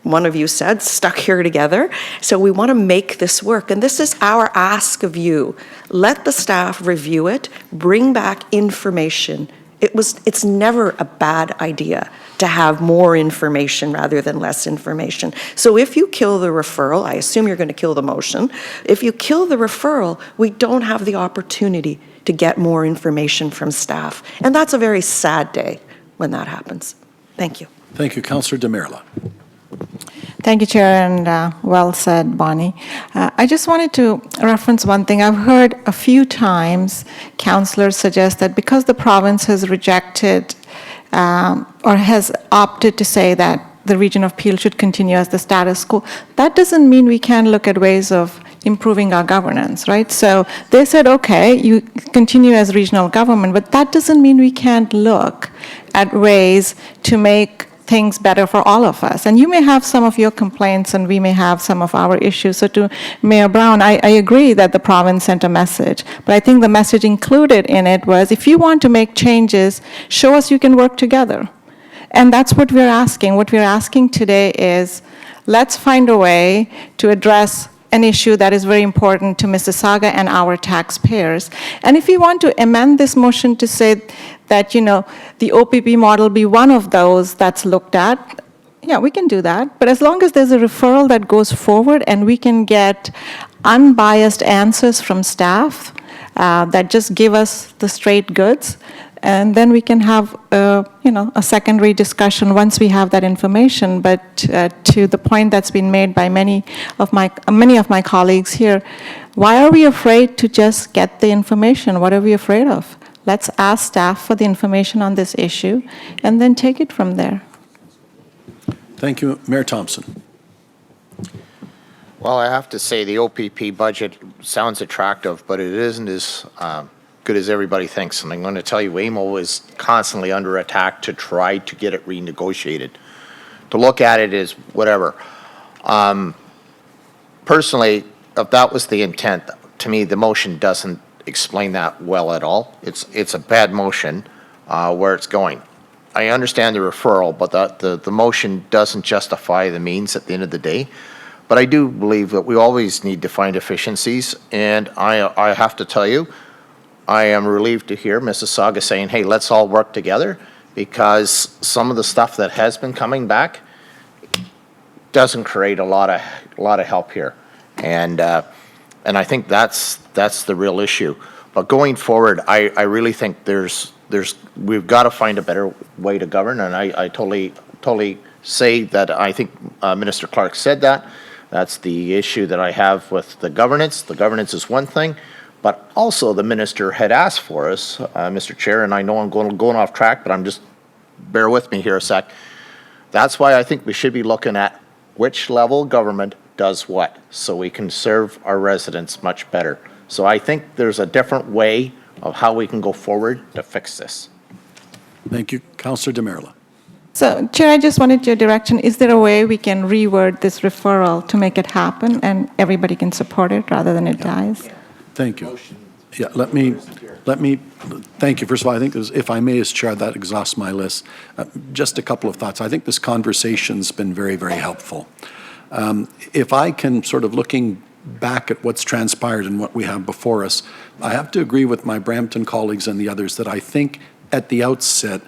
one of you said, stuck here together. So we want to make this work, and this is our ask of you. Let the staff review it, bring back information. It's never a bad idea to have more information rather than less information. So if you kill the referral, I assume you're going to kill the motion. If you kill the referral, we don't have the opportunity to get more information from staff. And that's a very sad day when that happens. Thank you. Thank you. Councillor DAMERLA. Thank you, Chair, and well said, Bonnie. I just wanted to reference one thing. I've heard a few times councillors suggest that because the province has rejected or has opted to say that the region of Peel should continue as the status quo, that doesn't mean we can't look at ways of improving our governance, right? So they said, okay, you continue as regional government, but that doesn't mean we can't look at ways to make things better for all of us. And you may have some of your complaints and we may have some of our issues. So to Mayor Brown, I agree that the province sent a message, but I think the message included in it was, if you want to make changes, show us you can work together. And that's what we're asking. What we're asking today is, let's find a way to address an issue that is very important to Mississauga and our taxpayers. And if you want to amend this motion to say that, you know, the OPP model be one of those that's looked at, yeah, we can do that. But as long as there's a referral that goes forward and we can get unbiased answers from staff that just give us the straight goods, and then we can have, a secondary discussion once we have that information. But to the point that's been made by many of my colleagues here, why are we afraid to just get the information? What are we afraid of? Let's ask staff for the information on this issue, and then take it from there. Thank you. Mayor Thompson. Well, I have to say the OPP budget sounds attractive, but it isn't as good as everybody thinks. And I'm going to tell you, AMO is constantly under attack to try to get it renegotiated. To look at it is whatever. Personally, if that was the intent, to me, the motion doesn't explain that well at all. It's a bad motion where it's going. I understand the referral, but the motion doesn't justify the means at the end of the day. But I do believe that we always need to find efficiencies, and I have to tell you, I am relieved to hear Mississauga saying, hey, let's all work together, because some of the stuff that has been coming back doesn't create a lot of help here. And I think that's the real issue. But going forward, I really think we've got to find a better way to govern, and I totally say that. I think Minister Clerk said that. That's the issue that I have with the governance. The governance is one thing, but also the minister had asked for us, Mr. Chair, and I know I'm going off track, but bear with me here a sec. That's why I think we should be looking at which level of government does what, so we can serve our residents much better. So I think there's a different way of how we can go forward to fix this. Thank you. Councillor DAMERLA. So, Chair, I just wanted your direction. Is there a way we can reword this referral to make it happen and everybody can support it rather than it dies? Thank you. Yeah, let me, thank you. First of all, I think, if I may, as Chair, that exhausts my list. Just a couple of thoughts. I think this conversation's been very, very helpful. If I can, sort of looking back at what's transpired and what we have before us, I have to agree with my Brampton colleagues and the others that I think at the outset,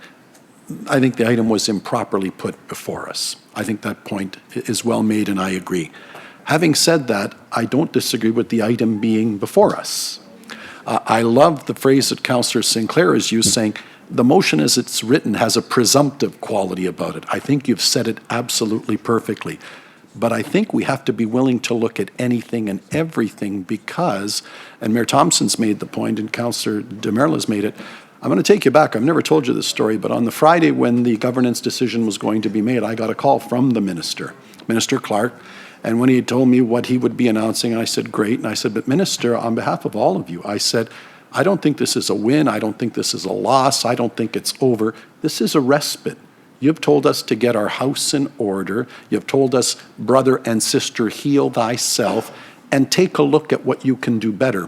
I think the item was improperly put before us. I think that point is well made, and I agree. Having said that, I don't disagree with the item being before us. I love the phrase that Councillor Sinclair has used, saying the motion as it's written has a presumptive quality about it. I think you've said it absolutely perfectly. But I think we have to be willing to look at anything and everything because, and Mayor Thompson's made the point and Councillor DAMERLA's made it, I'm going to take you back. I've never told you this story, but on the Friday when the governance decision was going to be made, I got a call from the minister, Minister Clerk, and when he had told me what he would be announcing, I said, great. And I said, but Minister, on behalf of all of you, I said, I don't think this is a win. I don't think this is a loss. I don't think it's over. This is a respite. You've told us to get our house in order. You've told us, brother and sister, heal thyself, and take a look at what you can do better.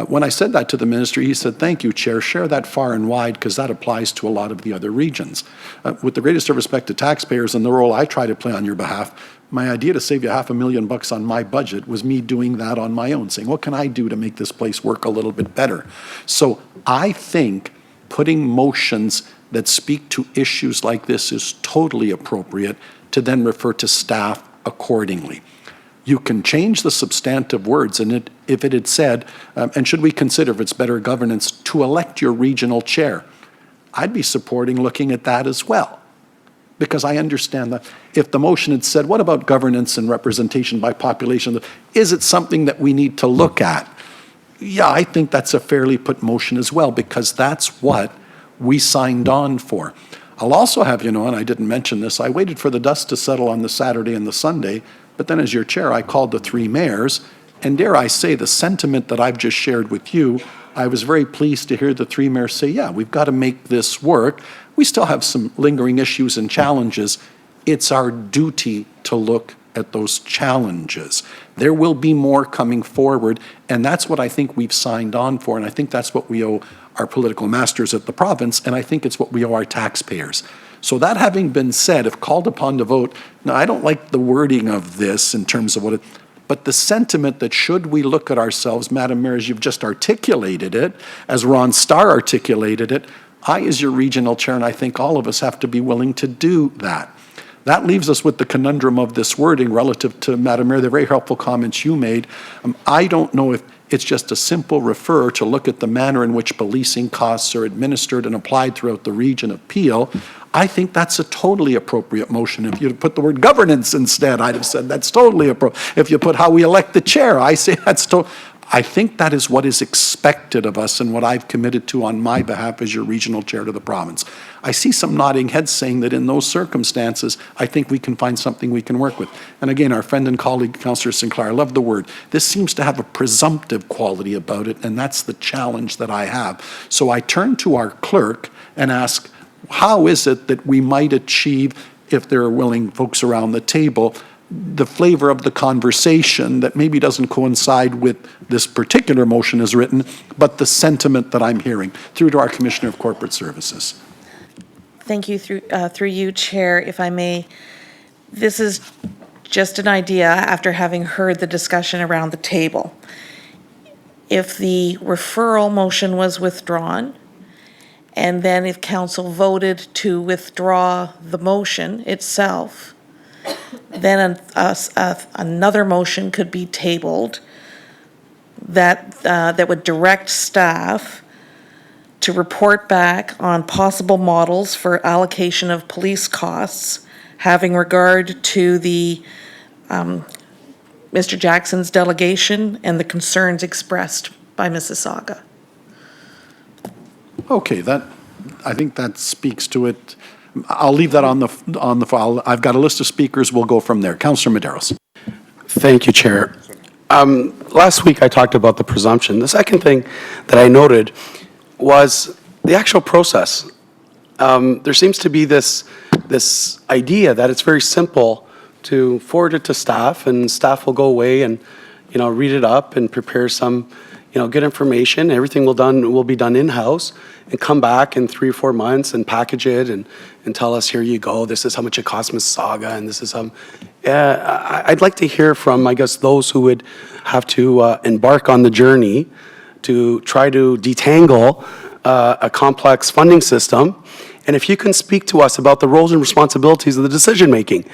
When I said that to the minister, he said, thank you, Chair. Share that far and wide because that applies to a lot of the other regions. With the greatest of respect to taxpayers and the role I try to play on your behalf, my idea to save you $500,000 on my budget was me doing that on my own, saying, what can I do to make this place work a little bit better? So I think putting motions that speak to issues like this is totally appropriate to then refer to staff accordingly. You can change the substantive words, and if it had said, and should we consider if it's better governance to elect your regional chair, I'd be supporting looking at that as well. Because I understand that if the motion had said, what about governance and representation by population? Is it something that we need to look at? Yeah, I think that's a fairly put motion as well, because that's what we signed on for. I'll also have you know, and I didn't mention this, I waited for the dust to settle on the Saturday and the Sunday, but then as your chair, I called the three mayors, and dare I say, the sentiment that I've just shared with you, I was very pleased to hear the three mayors say, yeah, we've got to make this work. We still have some lingering issues and challenges. It's our duty to look at those challenges. There will be more coming forward, and that's what I think we've signed on for, and I think that's what we owe our political masters at the province, and I think it's what we owe our taxpayers. So that having been said, if called upon to vote, now I don't like the wording of this in terms of what it, but the sentiment that should we look at ourselves, Madam Mayor, as you've just articulated it, as Ron Starr articulated it, I as your regional chair, and I think all of us have to be willing to do that. That leaves us with the conundrum of this wording relative to, Madam Mayor, the very helpful comments you made. I don't know if it's just a simple refer to look at the manner in which policing costs are administered and applied throughout the region of Peel. I think that's a totally appropriate motion. If you put the word governance instead, I'd have said that's totally appropriate. If you put how we elect the chair, I say that's totally. I think that is what is expected of us and what I've committed to on my behalf as your regional chair to the province. I see some nodding heads saying that in those circumstances, I think we can find something we can work with. And again, our friend and colleague, Councillor Sinclair, I love the word. This seems to have a presumptive quality about it, and that's the challenge that I have. So I turn to our clerk and ask, how is it that we might achieve, if there are willing folks around the table, the flavor of the conversation that maybe doesn't coincide with this particular motion as written, but the sentiment that I'm hearing, through to our Commissioner of Corporate Services. Thank you, through you, Chair, if I may. This is just an idea after having heard the discussion around the table. If the referral motion was withdrawn, and then if council voted to withdraw the motion itself, then another motion could be tabled that would direct staff to report back on possible models for allocation of police costs, having regard to the Mr. Jackson's delegation and the concerns expressed by Mississauga. Okay, I think that speaks to it. I'll leave that on the file. I've got a list of speakers. We'll go from there. Councillor MEDEIROS. Thank you, Chair. Last week I talked about the presumption. The second thing that I noted was the actual process. There seems to be this this idea that it's very simple to forward it to staff, and staff will go away and, read it up and prepare some, good information. Everything will be done in-house, and come back in 3 or 4 months and package it and tell us, here you go, this is how much it costs Mississauga, and this is how. I'd like to hear from, I guess, those who would have to embark on the journey to try to detangle a complex funding system. And if you can speak to us about the roles and responsibilities of the decision-making,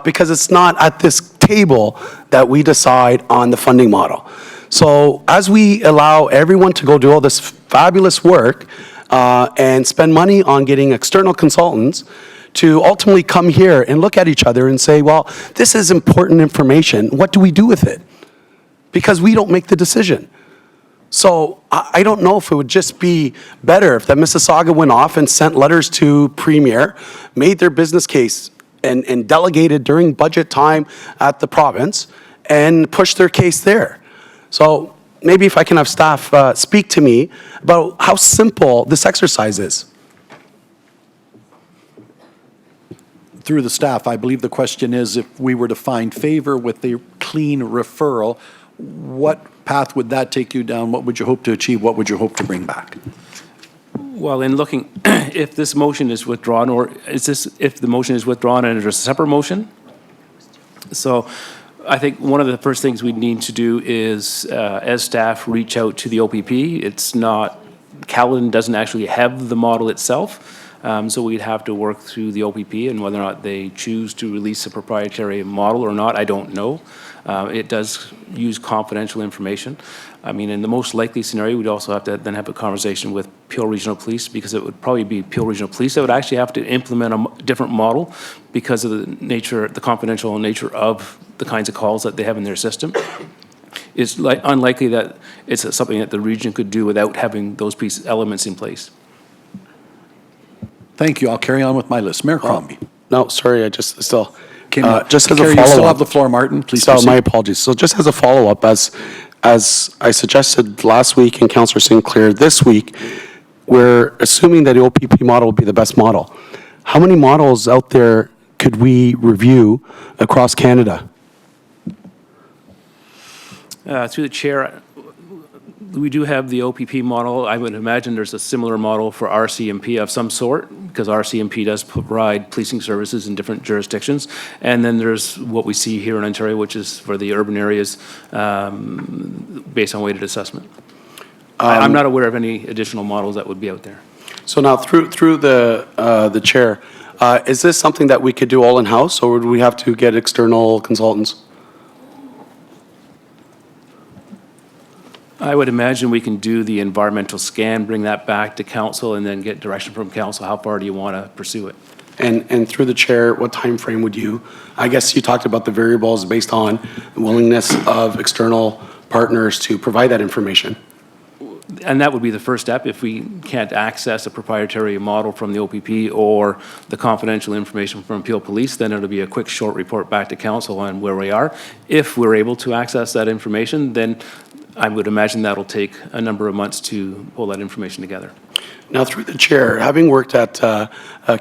because it's not at this table that we decide on the funding model. So as we allow everyone to go do all this fabulous work and spend money on getting external consultants to ultimately come here and look at each other and say, well, this is important information. What do we do with it? Because we don't make the decision. So I don't know if it would just be better if that Mississauga went off and sent letters to Premier, made their business case, and delegated during budget time at the province and pushed their case there. So maybe if I can have staff speak to me about how simple this exercise is. Through the staff, I believe the question is, if we were to find favor with the clean referral, what path would that take you down? What would you hope to achieve? What would you hope to bring back? Well, in looking, if this motion is withdrawn, or if the motion is withdrawn and there's a separate motion? So I think one of the first things we need to do is, as staff, reach out to the OPP. It's not, Caledon doesn't actually have the model itself, so we'd have to work through the OPP, and whether or not they choose to release a proprietary model or not, I don't know. It does use confidential information. I mean, in the most likely scenario, we'd also have to then have a conversation with Peel Regional Police, because it would probably be Peel Regional Police that would actually have to implement a different model because of the nature, the confidential nature of the kinds of calls that they have in their system. It's unlikely that it's something that the region could do without having those elements in place. Thank you. I'll carry on with my list. Mayor Crombie. No, sorry, I just still. Just as a follow-up. You still have the floor, Martin. Please So proceed. my apologies. So just as a follow-up, as I suggested last week and Councillor Sinclair this week, we're assuming that the OPP model will be the best model. How many models out there could we review across Canada? Through the chair, we do have the OPP model. I would imagine there's a similar model for RCMP of some sort, because RCMP does provide policing services in different jurisdictions. And then there's what we see here in Ontario, which is for the urban areas based on weighted assessment. I'm not aware of any additional models that would be out there. So now through the chair, is this something that we could do all in-house, or would we have to get external consultants? I would imagine we can do the environmental scan, bring that back to council, and then get direction from council. How far do you want to pursue it? And through the chair, what time frame would you, I guess you talked about the variables based on willingness of external partners to provide that information. And that would be the first step. If we can't access a proprietary model from the OPP or the confidential information from Peel Police, then it'll be a quick, short report back to council on where we are. If we're able to access that information, then I would imagine that'll take a number of months to pull that information together. Now, through the chair, having worked at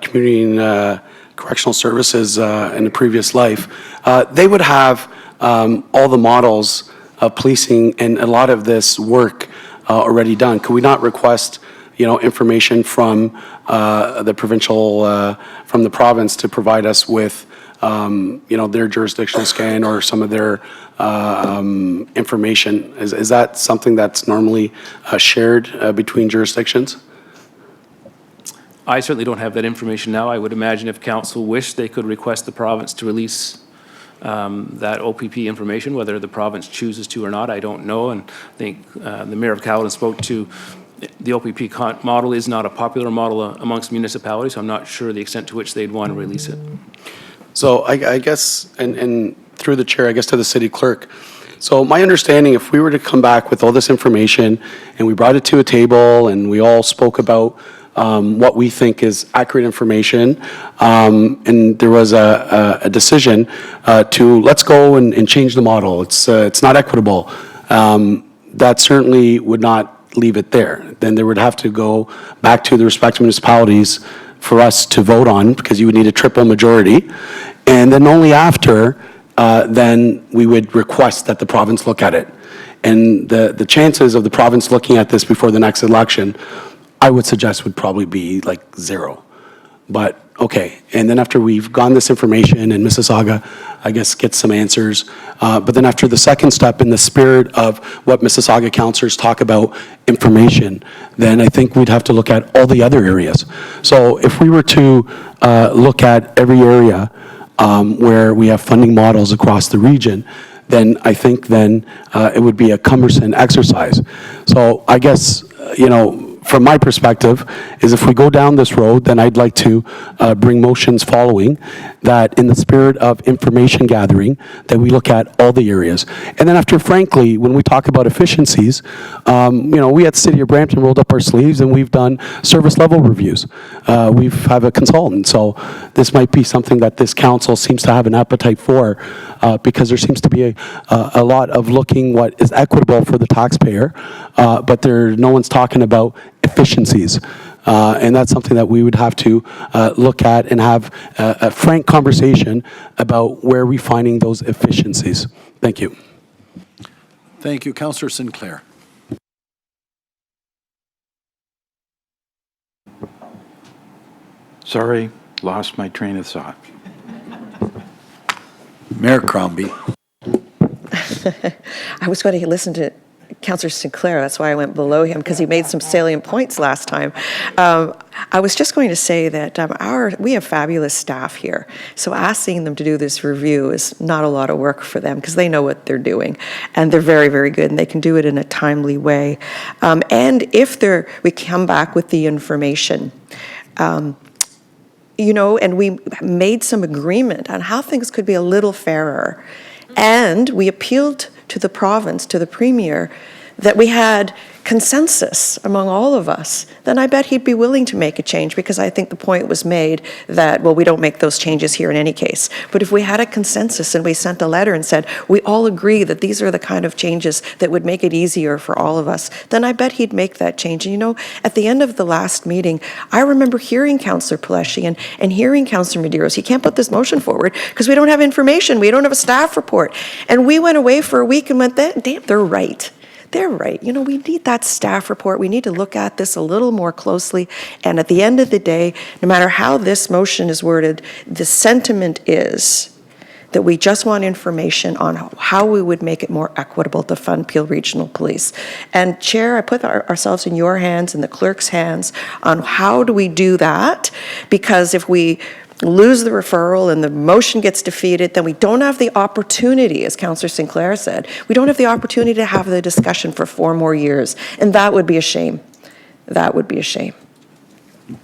community and correctional services in a previous life, they would have all the models of policing and a lot of this work already done. Could we not request, information from the provincial, from the province to provide us with, their jurisdictional scan or some of their information? Is that something that's normally shared between jurisdictions? I certainly don't have that information now. I would imagine if council wished, they could request the province to release that OPP information. Whether the province chooses to or not, I don't know. And I think the Mayor of Caledon spoke to the OPP model is not a popular model amongst municipalities, so I'm not sure the extent to which they'd want to release it. So I guess, and through the chair, I guess to the city clerk. So my understanding, if we were to come back with all this information and we brought it to a table and we all spoke about what we think is accurate information, and there was a decision to let's go and change the model. It's not equitable. That certainly would not leave it there. Then there would have to go back to the respective municipalities for us to vote on, because you would need a triple majority. And then only after, then we would request that the province look at it. And the chances of the province looking at this before the next election, I would suggest would probably be like 0. But, okay, and then after we've gotten this information and Mississauga, I guess, gets some answers, but then after the second step, in the spirit of what Mississauga councillors talk about information, then I think we'd have to look at all the other areas. So if we were to look at every area where we have funding models across the region, then I think then it would be a cumbersome exercise. So I guess, you know, from my perspective, is if we go down this road, then I'd like to bring motions following that, in the spirit of information gathering, that we look at all the areas. And then after, frankly, when we talk about efficiencies, you know, we at City of Brampton rolled up our sleeves and we've done service level reviews. We have a consultant, so this might be something that this council seems to have an appetite for, because there seems to be a lot of looking what is equitable for the taxpayer, but no one's talking about efficiencies. And that's something that we would have to look at and have a frank conversation about where we're finding those efficiencies. Thank you. Thank you. Councillor Sinclair. Sorry, lost my train of thought. Mayor Crombie. I was going to listen to Councillor Sinclair, that's why I went below him, because he made some salient points last time. I was just going to say that we have fabulous staff here, so asking them to do this review is not a lot of work for them, because they know what they're doing, and they're very, very good, and they can do it in a timely way. And if we come back with the information, you know, and we made some agreement on how things could be a little fairer, and we appealed to the province, to the Premier, that we had consensus among all of us, then I bet he'd be willing to make a change, because I think the point was made that, well, we don't make those changes here in any case. But if we had a consensus and we sent a letter and said, we all agree that these are the kind of changes that would make it easier for all of us, then I bet he'd make that change. And you know, at the end of the last meeting, I remember hearing Councillor PALLESCHI and hearing Councillor MEDEIROS, you can't put this motion forward because we don't have information, we don't have a staff report. And we went away for a week and went, damn, they're right. They're right. You know, we need that staff report. We need to look at this a little more closely. And at the end of the day, no matter how this motion is worded, the sentiment is that we just want information on how we would make it more equitable to fund Peel Regional Police. And Chair, I put ourselves in your hands and the clerk's hands on how do we do that, because if we lose the referral and the motion gets defeated, then we don't have the opportunity, as Councillor Sinclair said, we don't have the opportunity to have the discussion for 4 more years. And that would be a shame. That would be a shame.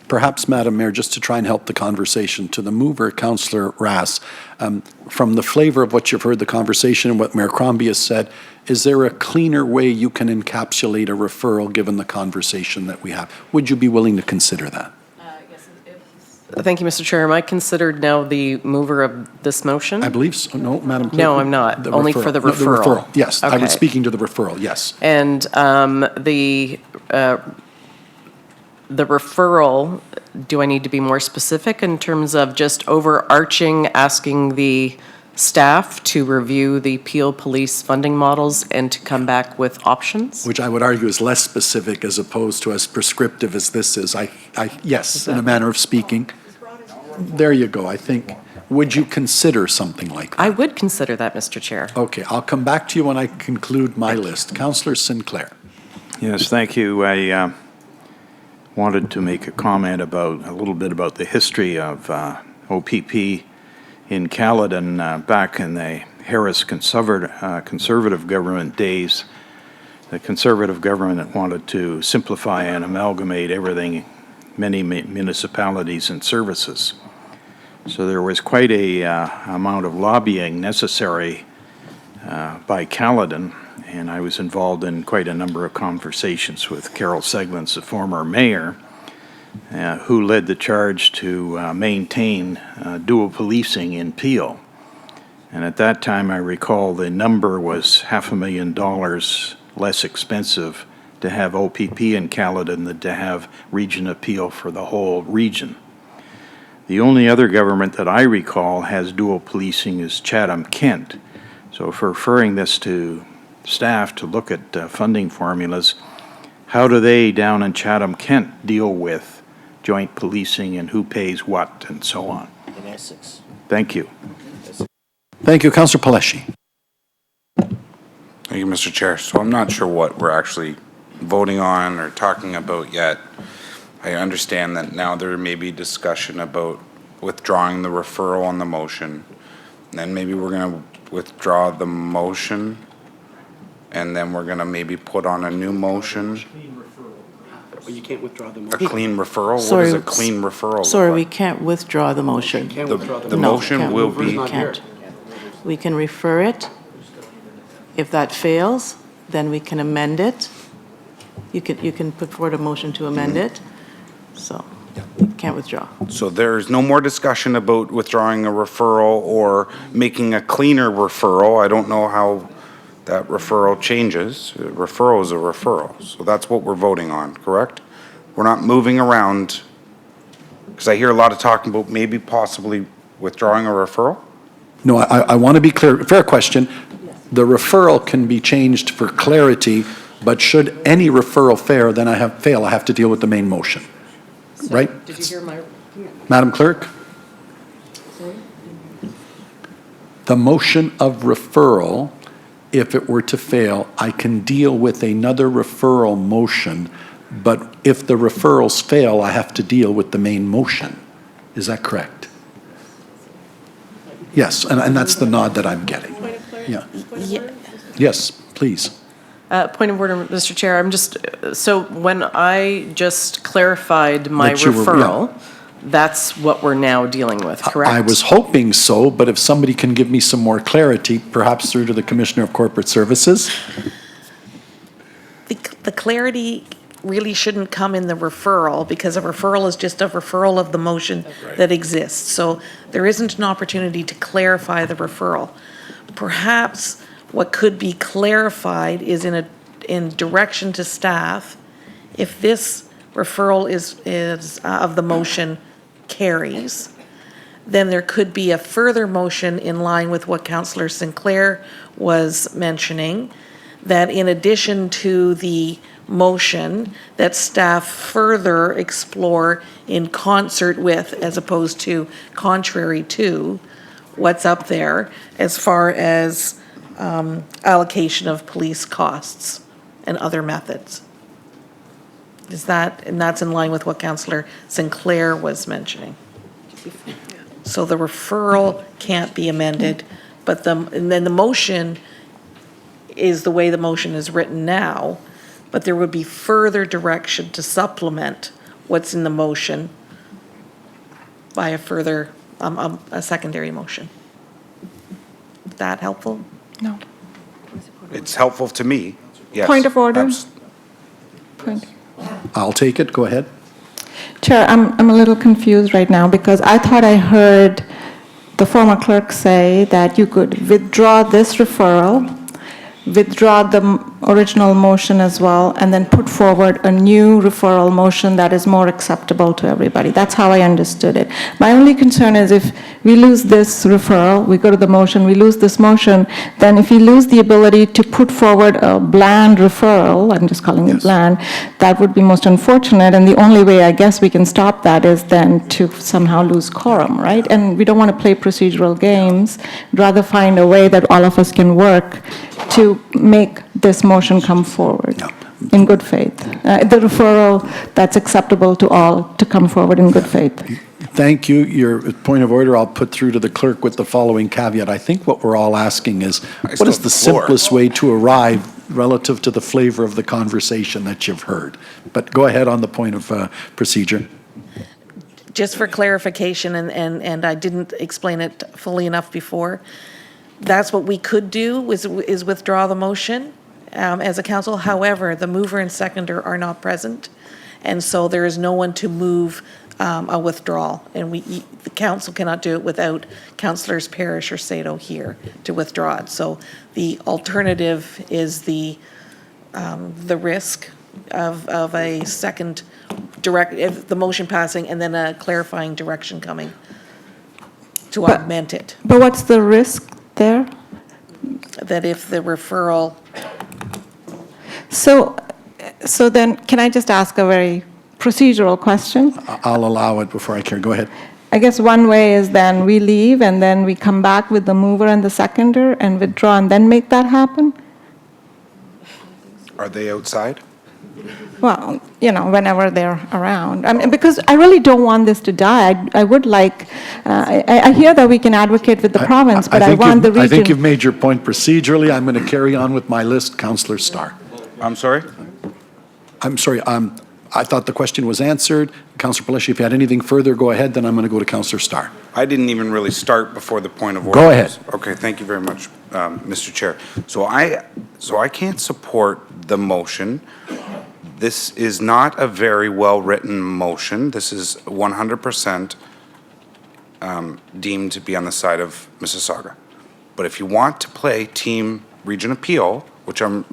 Perhaps, Madam Mayor, just to try and help the conversation, to the mover, Councillor Rass, from the flavor of what you've heard the conversation and what Mayor Crombie has said, is there a cleaner way you can encapsulate a referral given the conversation that we have? Would you be willing to consider that? Thank you, Mr. Chair. Am I considered now the mover of this motion? I believe so. No, Madam Clerk. No, I'm not. Only for the referral. No, the referral, yes. I was Okay. speaking to the referral, yes. And the referral, do I need to be more specific in terms of just overarching, asking the staff to review the Peel Police funding models and to come back with options? Which I would argue is less specific as opposed to as prescriptive as this is. Yes, in a manner of speaking. There you go, I think. Would you consider something like that? I would consider that, Mr. Chair. Okay, I'll come back to you when I conclude my list. Councillor Sinclair. Yes, thank you. I wanted to make a comment about a little bit about the history of OPP in Caledon back in the Harris conservative government days. The conservative government wanted to simplify and amalgamate everything, many municipalities and services. So there was quite a amount of lobbying necessary by Caledon, and I was involved in quite a number of conversations with Carol Segments, the former mayor, who led the charge to maintain dual policing in Peel. And at that time, I recall the number was $500,000 less expensive to have OPP in Caledon than to have Region of Peel for the whole region. The only other government that I recall has dual policing is Chatham-Kent. So if we're referring this to staff to look at funding formulas, how do they down in Chatham-Kent deal with joint policing and who pays what and so on? In Essex. Thank you. Thank you, Councillor Paleschi. Thank you, Mr. Chair. So I'm not sure what we're actually voting on or talking about yet. I understand that now there may be discussion about withdrawing the referral on the motion. And then maybe we're going to withdraw the motion, and then we're going to maybe put on a new motion. Well, you can't withdraw the A motion. clean referral? What Sorry, does a clean referral look Sorry, we like? can't withdraw the motion. Can't withdraw the The No, motion can't. will be, Not here. Can't. We can refer it. If that fails, then we can amend it. You can put forward a motion to amend it. So, you can't withdraw. so there's no more discussion about withdrawing a referral or making a cleaner referral. I don't know how that referral changes. A referral is a referral. So that's what we're voting on, correct? We're not moving around, because I hear a lot of talking about maybe possibly withdrawing a referral. No, I want to be clear. Fair question. The referral can be changed for clarity, but should any referral fail, then I have to deal with the main motion. Right? Did you hear my? Madam Clerk? The motion of referral, if it were to fail, I can deal with another referral motion, but if the referrals fail, I have to deal with the main motion. Is that correct? Yes, and that's the nod that I'm getting. Yeah. Yes, please. Point of order, Mr. Chair, I'm just, so when I just clarified my That you were- referral, that's what we're now dealing with, correct? I was hoping so, but if somebody can give me some more clarity, perhaps through to the Commissioner of Corporate Services. The clarity really shouldn't come in the referral, because a referral is just a referral of the motion that exists. So there isn't an opportunity to clarify the referral. Perhaps what could be clarified is in direction to staff, if this referral is of the motion carries, then there could be a further motion in line with what Councillor Sinclair was mentioning, that in addition to the motion, that staff further explore in concert with, as opposed to contrary to, what's up there as far as allocation of police costs and other methods. And that's in line with what Councillor Sinclair was mentioning. So the referral can't be amended, but and then the motion is the way the motion is written now, but there would be further direction to supplement what's in the motion by a further, a secondary motion. Is that helpful? No. It's helpful to me, yes. Point of order? abs- Point. I'll take it. Go ahead. Chair, I'm a little confused right now because I thought I heard the former clerk say that you could withdraw this referral, withdraw the original motion as well, and then put forward a new referral motion that is more acceptable to everybody. That's how I understood it. My only concern is if we lose this referral, we go to the motion, we lose this motion, then if we lose the ability to put forward a bland referral, I'm just calling it bland, that would be most unfortunate, and the only way I guess we can stop that is then to somehow lose quorum, right? And we don't want to play procedural games, rather find a way that all of us can work to make this motion come forward in good faith. The referral that's acceptable to all to come forward in good faith. Thank you. Your point of order I'll put through to the clerk with the following caveat. I think what we're all asking is, what is the simplest way to arrive relative to the flavor of the conversation that you've heard? But go ahead on the point of procedure. Just for clarification, and I didn't explain it fully enough before, that's what we could do, is withdraw the motion as a council. However, the mover and seconder are not present, and so there is no one to move a withdrawal. And the council cannot do it without Councillors Parrish or Sato here to withdraw it. So the alternative is the risk of a second if the motion passing and then a clarifying direction coming to augment it. But what's the risk there? That if the referral, So then, can I just ask a very procedural question? I'll allow it before I care. Go ahead. I guess one way is then we leave and then we come back with the mover and the seconder and withdraw and then make that happen? Are they outside? Well, whenever they're around. I mean, because I really don't want this to die. I would like, I hear that we can advocate with the province, but I think want the I think you've region. made your point procedurally. I'm going to carry on with my list. Councillor Starr. I'm sorry? I'm sorry. I thought the question was answered. Councillor Palleschি, if you had anything further, go ahead. Then I'm going to go to Councillor Starr. I didn't even really start before the point of order. Go ahead. Okay, thank you very much, Mr. Chair. So I can't support the motion. This is not a very well-written motion. This is 100% deemed to be on the side of Mississauga. But if you want to play team region appeal, which I'm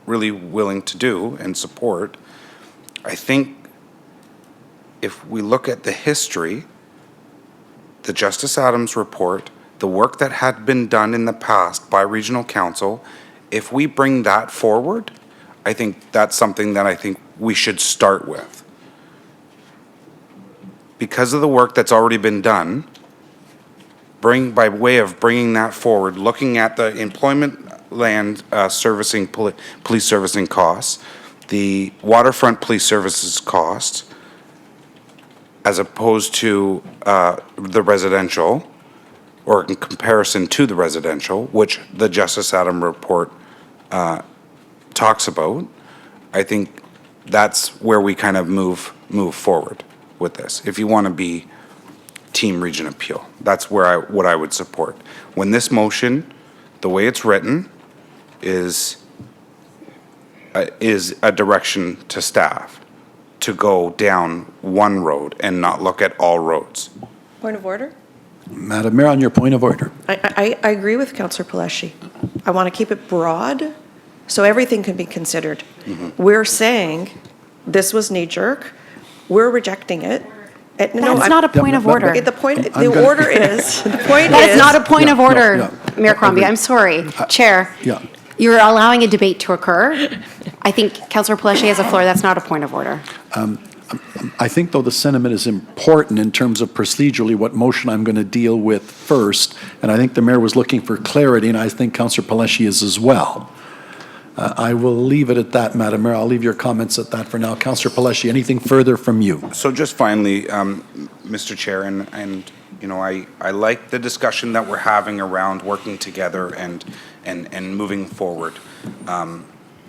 really willing to do and support, I think if we look at the history, the Justice Adams report, the work that had been done in the past by regional council, if we bring that forward, I think that's something that I think we should start with. Because of the work that's already been done, by way of bringing that forward, looking at the employment land servicing, police servicing costs, the waterfront police services costs, as opposed to the residential, or in comparison to the residential, which the Justice Adams report talks about, I think that's where we kind of move forward with this. If you want to be team region appeal, that's where what I would support. When this motion, the way it's written, is a direction to staff to go down one road and not look at all roads. Point of order? Madam Mayor, on your point of order. I agree with Councillor Palleschi. I want to keep it broad so everything can be considered. We're saying this was knee-jerk. We're rejecting it. That's not a point of order. The order is, the point is. That is not a point of order, yeah. Mayor Crombie. I'm sorry. Chair. Yeah. You're allowing a debate to occur. I think Councillor Palleschi has a floor. That's not a point of order. I think, though, the sentiment is important in terms of procedurally what motion I'm going to deal with first, and I think the mayor was looking for clarity, and I think Councillor Palleschi is as well. I will leave it at that, Madam Mayor. I'll leave your comments at that for now. Councillor Palleschi, anything further from you? So just finally, Mr. Chair, and I like the discussion that we're having around working together and moving forward.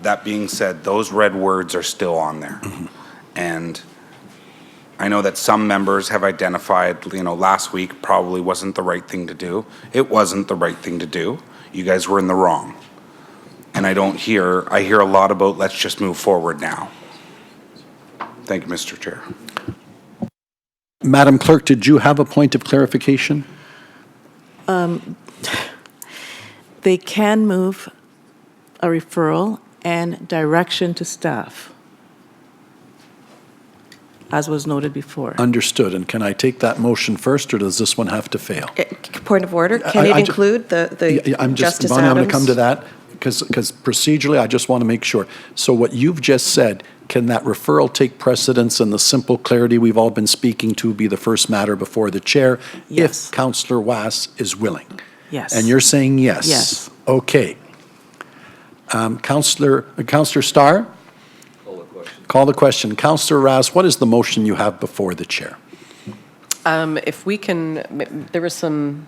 That being said, those red words are still on there. And I know that some members have identified, last week probably wasn't the right thing to do. It wasn't the right thing to do. You guys were in the wrong. And I hear a lot about let's just move forward now. Thank you, Mr. Chair. Madam Clerk, did you have a point of clarification? They can move a referral and direction to staff, as was noted before. Understood. And can I take that motion first, or does this one have to fail? Point of order, can it include the I'm just, Justice Bonnie, I'm going to come Adams? to that, because procedurally, I just want to make sure. So what you've just said, can that referral take precedence and the simple clarity we've all been speaking to be the first matter before the chair? Yes. If Councillor Wass is willing? Yes. And you're saying yes? Yes. Okay. Councillor Starr? Call the question. Councillor Ras, what is the motion you have before the chair? If we can, there were some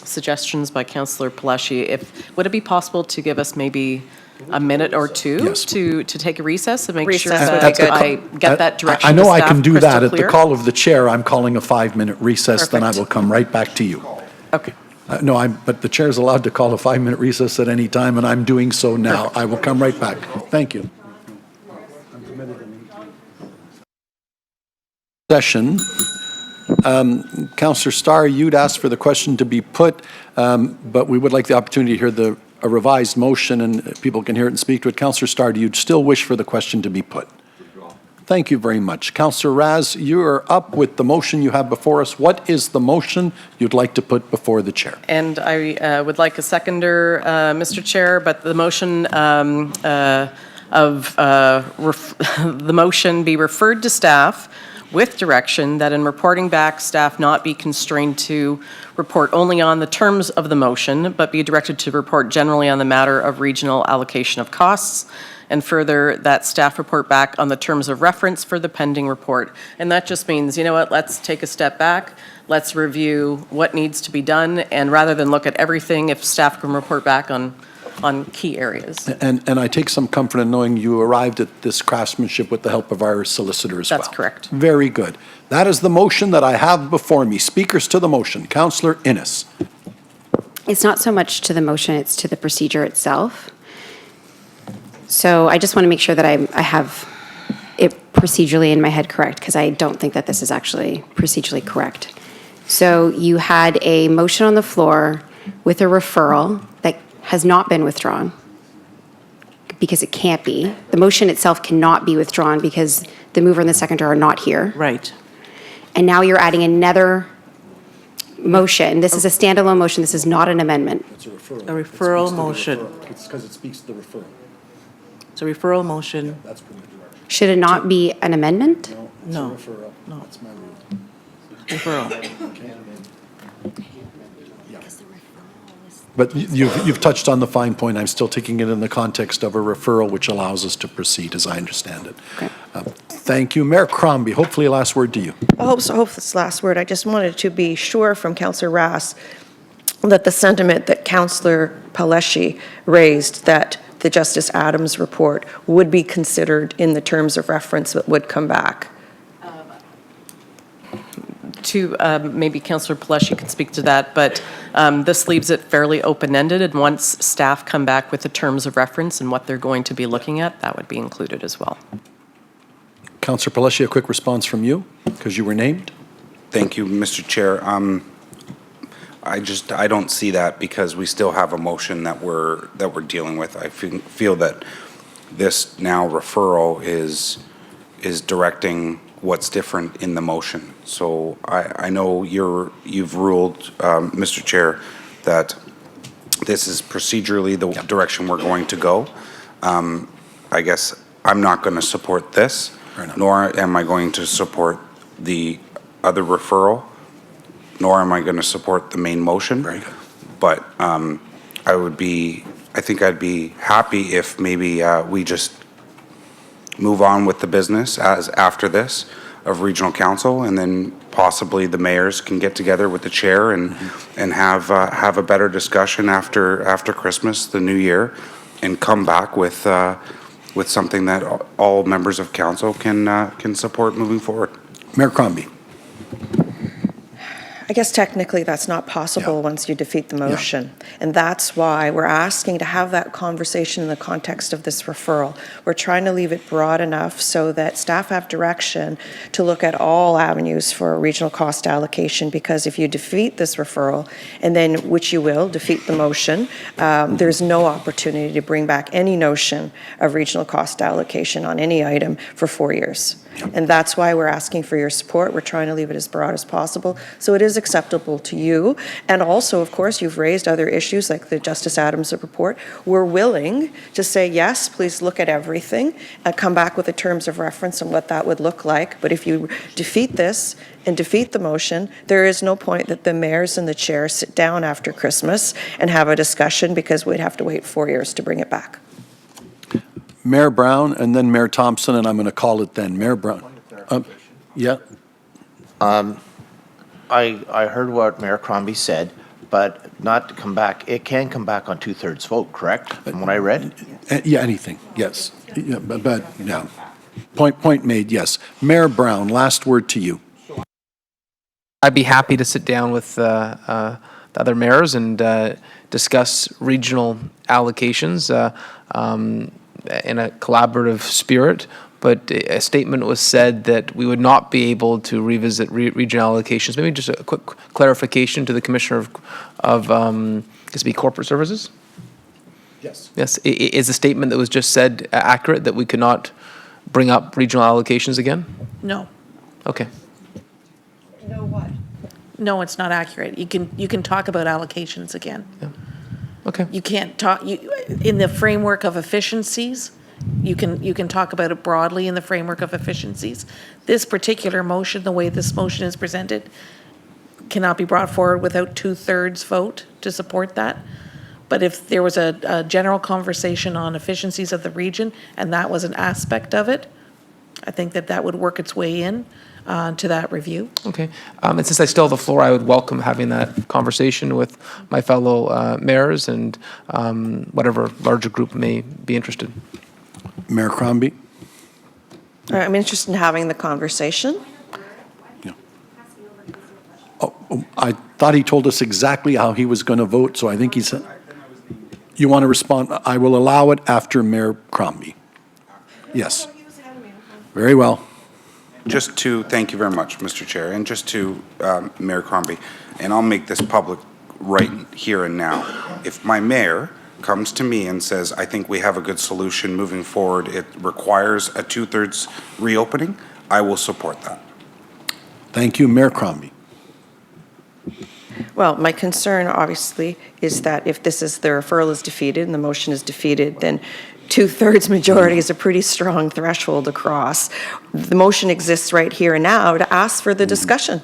suggestions by Councillor Palleschi. Would it be possible to give us maybe a minute or two Yes. to take a recess and make sure Recess would that be good. I get that direction I know to I staff can do crystal that. At the clear? call of the chair, I'm calling a 5-minute recess, then I Perfect. will come right back to you. Okay. No, but the chair is allowed to call a 5-minute recess at any time, and I'm doing so now. I will come right back. Thank you. Session. Councillor Starr, you'd asked for the question to be put, but we would like the opportunity to hear a revised motion, and people can hear it and speak to it. Councillor Starr, do you still wish for the question to be put? Thank you very much. Councillor Raz, you are up with the motion you have before us. What is the motion you'd like to put before the chair? And I would like a seconder, Mr. Chair, but the motion the motion be referred to staff with direction that in reporting back, staff not be constrained to report only on the terms of the motion, but be directed to report generally on the matter of regional allocation of costs, and further, that staff report back on the terms of reference for the pending report. And that just means, you know what, let's take a step back, let's review what needs to be done, and rather than look at everything, if staff can report back on key areas. And I take some comfort in knowing you arrived at this craftsmanship with the help of our solicitor as well. That's correct. Very good. That is the motion that I have before me. Speakers to the motion. Councillor Innes. It's not so much to the motion, it's to the procedure itself. So I just want to make sure that I have it procedurally in my head correct, because I don't think that this is actually procedurally correct. So you had a motion on the floor with a referral that has not been withdrawn, because it can't be. The motion itself cannot be withdrawn because the mover and the seconder are not here. Right. And now you're adding another motion. This is a standalone motion. This is not an amendment. It's a referral. A referral motion. It's because it speaks to the referral. It's a referral motion. That's correct. Should it not be an amendment? No. It's a referral. No. That's my rule. Referral. But you've touched on the fine point. I'm still taking it in the context of a referral, which allows us to proceed, as I understand it. Okay. Thank you. Mayor Crombie, hopefully a last word to you. I hope this last word. I just wanted to be sure from Councillor Ras that the sentiment that Councillor PALLESCHI raised, that the Justice Adams report would be considered in the terms of reference that would come back. To maybe Councillor PALLESCHI can speak to that, but this leaves it fairly open-ended, and once staff come back with the terms of reference and what they're going to be looking at, that would be included as well. Councillor PALLESCHI, a quick response from you, because you were named. Thank you, Mr. Chair. I don't see that, because we still have a motion that we're dealing with. I feel that this now referral is directing what's different in the motion. So I know you've ruled, Mr. Chair, that this is procedurally the direction we're going to go. I guess I'm not going to support this, nor am I going to support the other referral, nor am I going to support the main motion. Very good. But I think I'd be happy if maybe we just move on with the business as after this of regional council, and then possibly the mayors can get together with the chair and have a better discussion after Christmas, the new year, and come back with something that all members of council can support moving forward. Mayor Crombie. I guess technically that's not possible once you defeat the motion. And that's why we're asking to have that conversation in the context of this referral. We're trying to leave it broad enough so that staff have direction to look at all avenues for regional cost allocation, because if you defeat this referral, and then, which you will, defeat the motion, there's no opportunity to bring back any notion of regional cost allocation on any item for 4 years. And that's why we're asking for your support. We're trying to leave it as broad as possible, so it is acceptable to you. And also, of course, you've raised other issues like the Justice Adams report. We're willing to say, yes, please look at everything and come back with the terms of reference and what that would look like. But if you defeat this and defeat the motion, there is no point that the mayors and the chair sit down after Christmas and have a discussion, because we'd have to wait 4 years to bring it back. Mayor Brown, and then Mayor Thompson, and I'm going to call it then. Mayor Brown. Yeah. I heard what Mayor Crombie said, but not to come back. It can come back on 2/3 vote, correct? From what I read? Yeah, anything, yes. Yeah, but yeah. Point made, yes. Mayor Brown, last word to you. I'd be happy to sit down with the other mayors and discuss regional allocations in a collaborative spirit, but a statement was said that we would not be able to revisit regional allocations. Maybe just a quick clarification to the Commissioner of Corporate Services? Yes. Yes. Is the statement that was just said accurate, that we could not bring up regional allocations again? No. Okay. No what? No, it's not accurate. You can talk about allocations again. Okay. You can't talk, in the framework of efficiencies, you can talk about it broadly in the framework of efficiencies. This particular motion, the way this motion is presented, cannot be brought forward without 2/3 vote to support that. But if there was a general conversation on efficiencies of the region, and that was an aspect of it, I think that would work its way in to that review. Okay. And since I still have the floor, I would welcome having that conversation with my fellow mayors and whatever larger group may be interested. Mayor Crombie? I'm interested in having the conversation. Oh, I thought he told us exactly how he was going to vote, so I think he said, you want to respond? I will allow it after Mayor Crombie. Yes. Very well. Thank you very much, Mr. Chair, and just to Mayor Crombie, and I'll make this public right here and now. If my mayor comes to me and says, I think we have a good solution moving forward, it requires a 2/3 reopening, I will support that. Thank you, Mayor Crombie. Well, my concern, obviously, is that if the referral is defeated and the motion is defeated, then 2/3 majority is a pretty strong threshold across. The motion exists right here and now to ask for the discussion.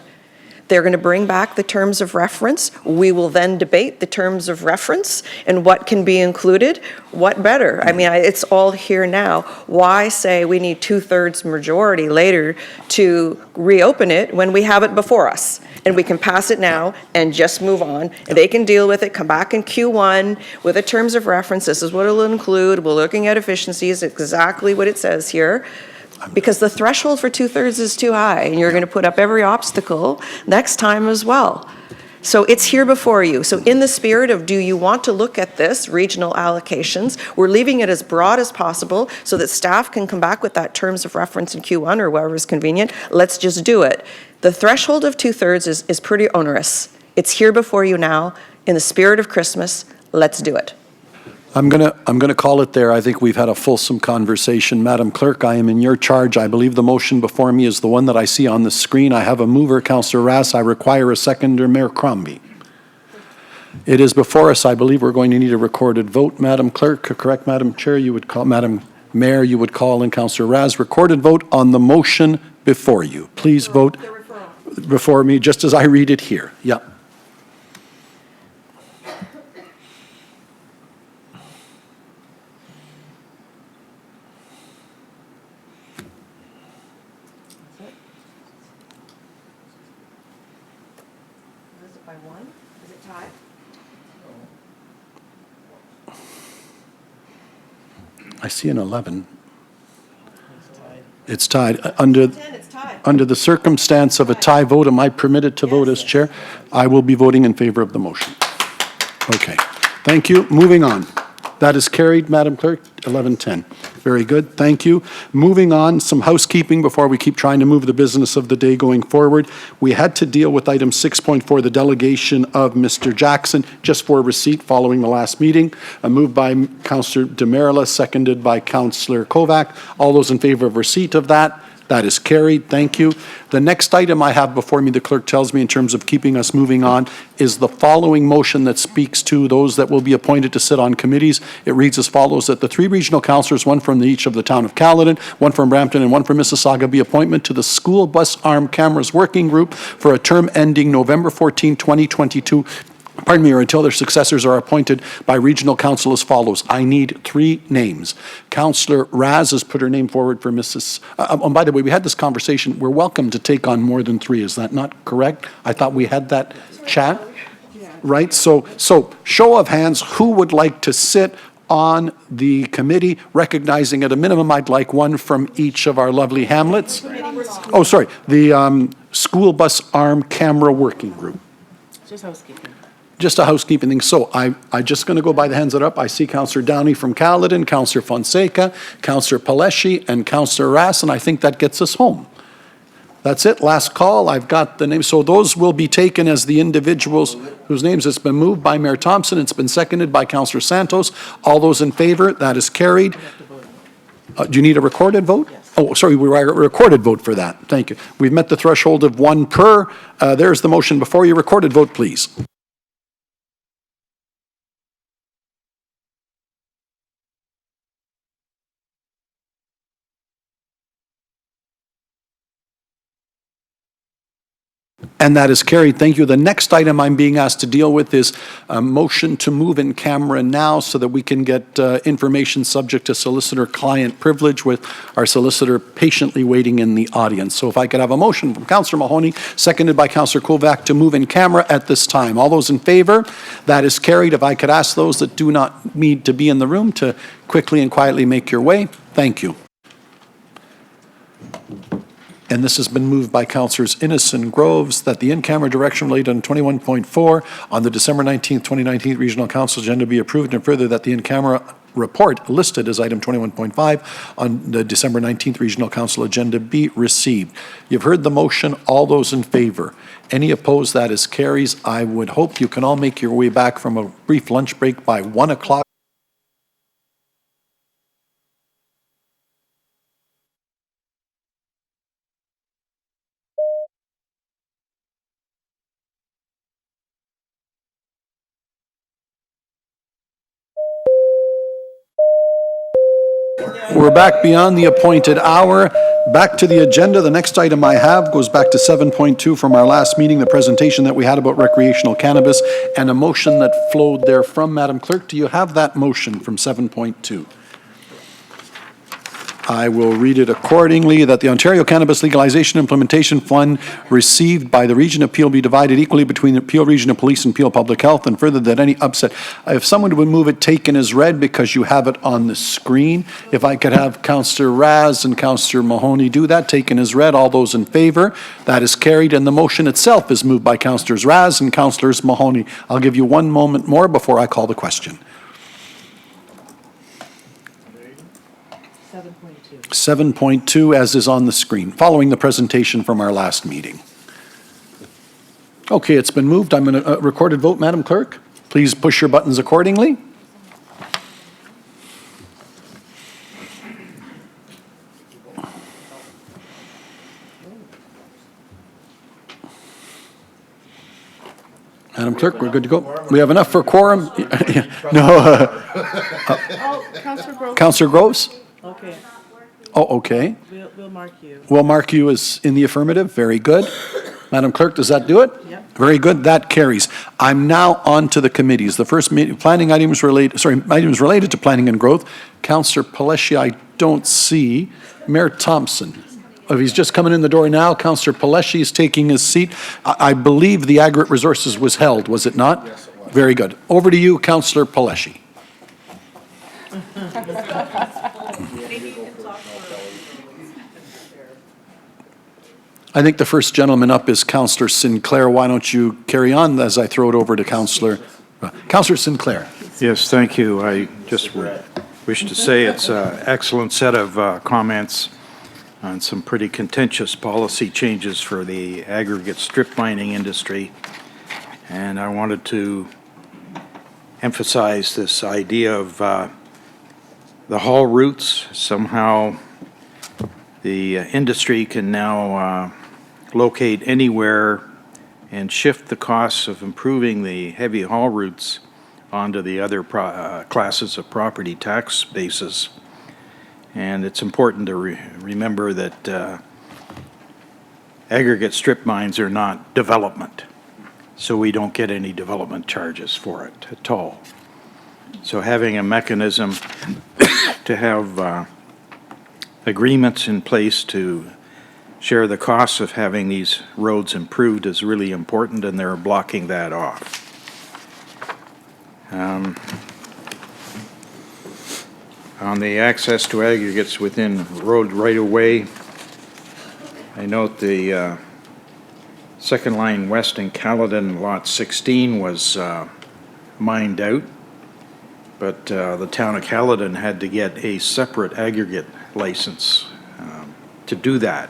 They're going to bring back the terms of reference. We will then debate the terms of reference and what can be included. What better? I mean, it's all here now. Why say we need 2/3 majority later to reopen it when we have it before us? And we can pass it now and just move on. And they can deal with it, come back in Q1 with the terms of reference. This is what it'll include. We're looking at efficiencies, exactly what it says here. Because the threshold for 2/3 is too high, and you're going to put up every obstacle next time as well. So it's here before you. So in the spirit of, do you want to look at this, regional allocations, we're leaving it as broad as possible so that staff can come back with that terms of reference in Q1 or wherever is convenient. Let's just do it. The threshold of 2/3 is pretty onerous. It's here before you now. In the spirit of Christmas, let's do it. I'm gonna call it there. I think we've had a fulsome conversation. Madam Clerk, I am in your charge. I believe the motion before me is the one that I see on the screen. I have a mover, Councillor Rass. I require a seconder, Mayor Crombie. It is before us. I believe we're going to need a recorded vote, Madam Clerk. Correct, Madam Chair? You would call, Madam Mayor, you would call in Councillor Rass. Recorded vote on the motion before you. Please vote before me, just as I read it here. Yeah. By one? Is it tied? I see an 11. It's tied. Under the circumstance of a tie vote, am I permitted to vote as chair? I will be voting in favor of the motion. Okay. Thank you. Moving on. That is carried, Madam Clerk, 11-10. Very good, thank you. Moving on, some housekeeping before we keep trying to move the business of the day going forward. We had to deal with item 6.4, the delegation of Mr. Jackson, just for receipt following the last meeting. A move by Councillor DAMERLA, seconded by Councillor Kovac. All those in favor of receipt of that? That is carried. Thank you. The next item I have before me, the clerk tells me in terms of keeping us moving on, is the following motion that speaks to those that will be appointed to sit on committees. It reads as follows, that the 3 regional councillors, one from each of the town of Caledon, one from Brampton, and one from Mississauga, be appointment to the School Bus Arm Cameras Working Group for a term ending November 14, 2022, or until their successors are appointed by regional council as follows. I need 3 names. Councillor Raz has put her name forward for Mrs. By the way, we had this conversation. We're welcome to take on more than 3. Is that not correct? I thought we had that chat. Right? So show of hands, who would like to sit on the committee, recognizing at a minimum I'd like one from each of our lovely hamlets. Oh, sorry. The School Bus Arm Camera Working Group. Just housekeeping. Just a housekeeping thing. So I'm just going to go by the hands that are up. I see Councillor Downey from Caledon, Councillor FONSECA, Councillor PALLESCHI, and Councillor Rass, and I think that gets us home. That's it. Last call. I've got the names. So those will be taken as the individuals whose names. It's been moved by Mayor Thompson. It's been seconded by Councillor Santos. All those in favor? That is carried. Do you need a recorded vote? Oh, sorry, we were a recorded vote for that. Thank you. We've met the threshold of 1 per. There's the motion before you. Recorded vote, please. And that is carried. Thank you. The next item I'm being asked to deal with is a motion to move in camera now so that we can get information subject to solicitor-client privilege with our solicitor patiently waiting in the audience. So if I could have a motion from Councillor Mahoney, seconded by Councillor Kovac, to move in camera at this time. All those in favor? That is carried. If I could ask those that do not need to be in the room to quickly and quietly make your way. Thank you. And this has been moved by Councillors Innes and Groves that the in-camera direction related on 21.4 on the December 19th, 2019 Regional Council agenda be approved, and further that the in-camera report listed as item 21.5 on the December 19th Regional Council agenda be received. You've heard the motion. All those in favor? Any opposed? That is carries. I would hope you can all make your way back from a brief lunch break by 1 o'clock. We're back beyond the appointed hour. Back to the agenda. The next item I have goes back to 7.2 from our last meeting, the presentation that we had about recreational cannabis, and a motion that flowed there from Madam Clerk. Do you have that motion from 7.2? I will read it accordingly, that the Ontario Cannabis Legalization Implementation Fund received by the Region of Peel be divided equally between the Peel Region of Police and Peel Public Health, and further that any upset, if someone would move it taken as read because you have it on the screen, if I could have Councillor Raz and Councillor Mahoney do that, taken as read. All those in favor? That is carried, and the motion itself is moved by Councillors Raz and Councillors Mahoney. I'll give you one moment more before I call the question. 7.2 as is on the screen, following the presentation from our last meeting. Okay, it's been moved. I'm going to recorded vote, Madam Clerk. Please push your buttons accordingly. Madam Clerk, we're good to go. We have enough for quorum? No. Councillor Groves? Okay. Oh, okay. We'll mark you. We'll mark you as in the affirmative. Very good. Madam Clerk, does that do it? Yep. Very good. That carries. I'm now on to the committees. The first planning items related to planning and growth. Councillor PALLESCHI, I don't see. Mayor Thompson. Oh, he's just coming in the door now. Councillor PALLESCHI is taking his seat. I believe the aggregate resources was held, was it not? Yes, it was. Very good. Over to you, Councillor PALLESCHI. I think the first gentleman up is Councillor Sinclair. Why don't you carry on as I throw it over to Councillor Sinclair. Yes, thank you. I just wish to say it's an excellent set of comments on some pretty contentious policy changes for the aggregate strip mining industry. And I wanted to emphasize this idea of the haul routes. Somehow the industry can now locate anywhere and shift the costs of improving the heavy haul routes onto the other classes of property tax bases. And it's important to remember that aggregate strip mines are not development, so we don't get any development charges for it at all. So having a mechanism to have agreements in place to share the costs of having these roads improved is really important, and they're blocking that off. On the access to aggregates within road right-of-way, I note the second line west in Caledon, lot 16 was mined out, but the town of Caledon had to get a separate aggregate license to do that.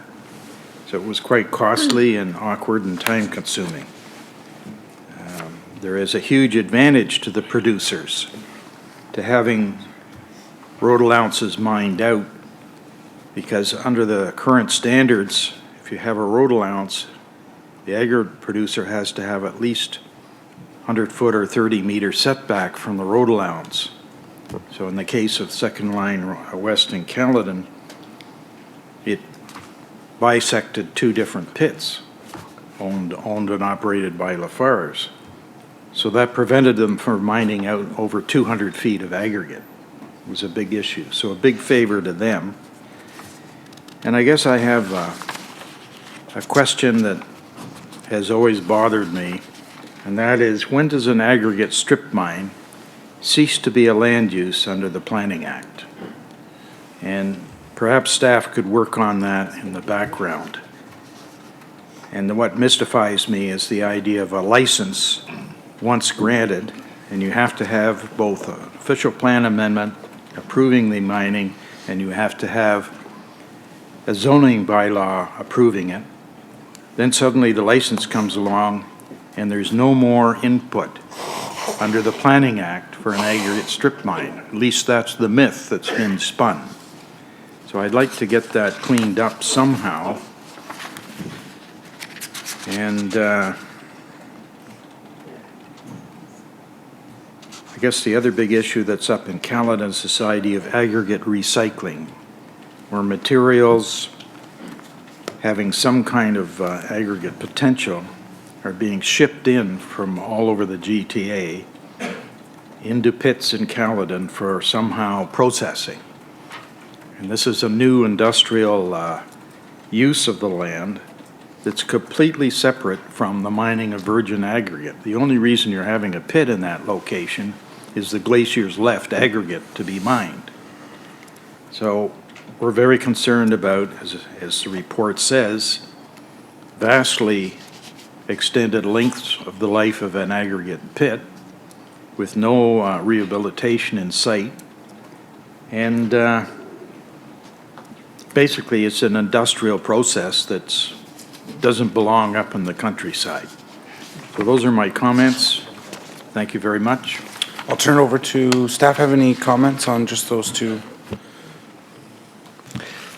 So it was quite costly and awkward and time-consuming. There is a huge advantage to the producers to having road allowances mined out because under the current standards, if you have a road allowance, the aggregate producer has to have at least 100-foot or 30-meter setback from the road allowance. So in the case of second line west in Caledon, it bisected two different pits owned and operated by Lafarge. So that prevented them from mining out over 200 feet of aggregate. It was a big issue, so a big favor to them. And I guess I have a question that has always bothered me, and that is, when does an aggregate strip mine cease to be a land use under the Planning Act? And perhaps staff could work on that in the background. And what mystifies me is the idea of a license once granted, and you have to have both an official plan amendment approving the mining, and you have to have a zoning bylaw approving it. Then suddenly the license comes along and there's no more input under the Planning Act for an aggregate strip mine. At least that's the myth that's been spun. So I'd like to get that cleaned up somehow. And I guess the other big issue that's up in Caledon is this idea of aggregate recycling, where materials having some kind of aggregate potential are being shipped in from all over the GTA into pits in Caledon for somehow processing. And this is a new industrial use of the land that's completely separate from the mining of virgin aggregate. The only reason you're having a pit in that location is the glaciers left aggregate to be mined. So we're very concerned about, as the report says, vastly extended lengths of the life of an aggregate pit with no rehabilitation in sight. And basically it's an industrial process that doesn't belong up in the countryside. So those are my comments. Thank you very much. I'll turn it over to staff. Have any comments on just those two?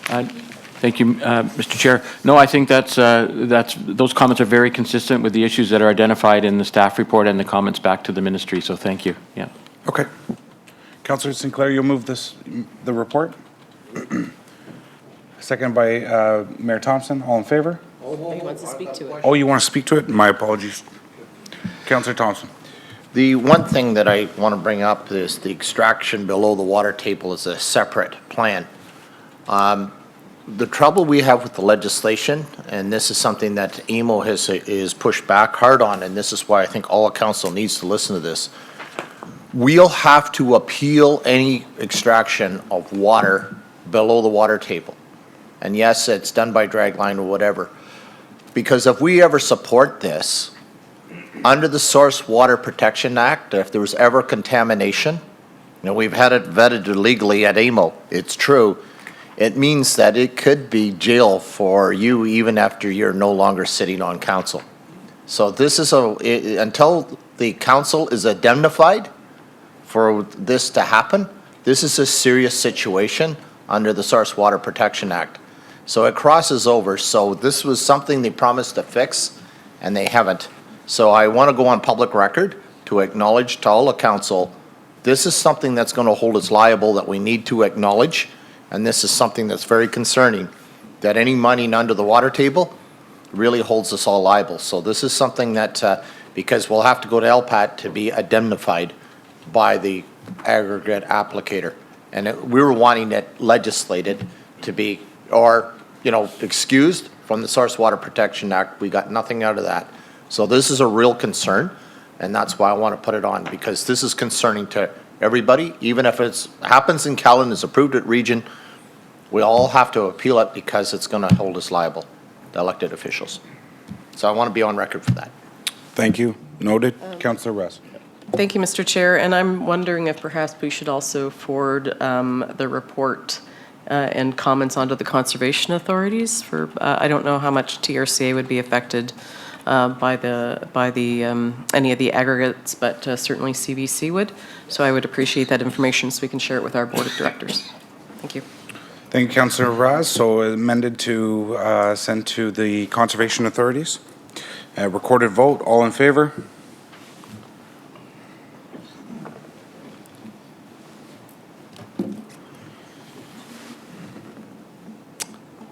Thank you, Mr. Chair. No, I think those comments are very consistent with the issues that are identified in the staff report and the comments back to the ministry, so thank you. Yeah. Okay. Councillor Sinclair, you'll move the report. Second by Mayor Thompson. All in favor? He wants to speak to it. Oh, you want to speak to it? My apologies. Councillor Thompson. The one thing that I want to bring up is the extraction below the water table is a separate plan. The trouble we have with the legislation, and this is something that AMO is pushed back hard on, and this is why I think all of council needs to listen to this. We'll have to appeal any extraction of water below the water table. And yes, it's done by dragline or whatever. Because if we ever support this, under the Source Water Protection Act, if there was ever contamination, we've had it vetted illegally at AMO, it's true, it means that it could be jail for you even after you're no longer sitting on council. So this is until the council is indemnified for this to happen, this is a serious situation under the Source Water Protection Act. So it crosses over. So this was something they promised to fix, and they haven't. So I want to go on public record to acknowledge to all the council, this is something that's going to hold us liable that we need to acknowledge, and this is something that's very concerning, that any money under the water table really holds us all liable. So this is something that, because we'll have to go to LPAT to be indemnified by the aggregate applicator. And we were wanting it legislated to be, or, excused from the Source Water Protection Act. We got nothing out of that. So this is a real concern, and that's why I want to put it on, because this is concerning to everybody. Even if it happens in Caledon, is approved at region, we all have to appeal it because it's going to hold us liable, the elected officials. So I want to be on record for that. Thank you. Noted. Councillor Russ. Thank you, Mr. Chair, and I'm wondering if perhaps we should also forward the report and comments onto the conservation authorities for, I don't know how much TRCA would be affected by any of the aggregates, but certainly CVC would. So I would appreciate that information so we can share it with our board of directors. Thank you. Thank you, Councillor Raz. So amended to send to the conservation authorities. Recorded vote, all in favor?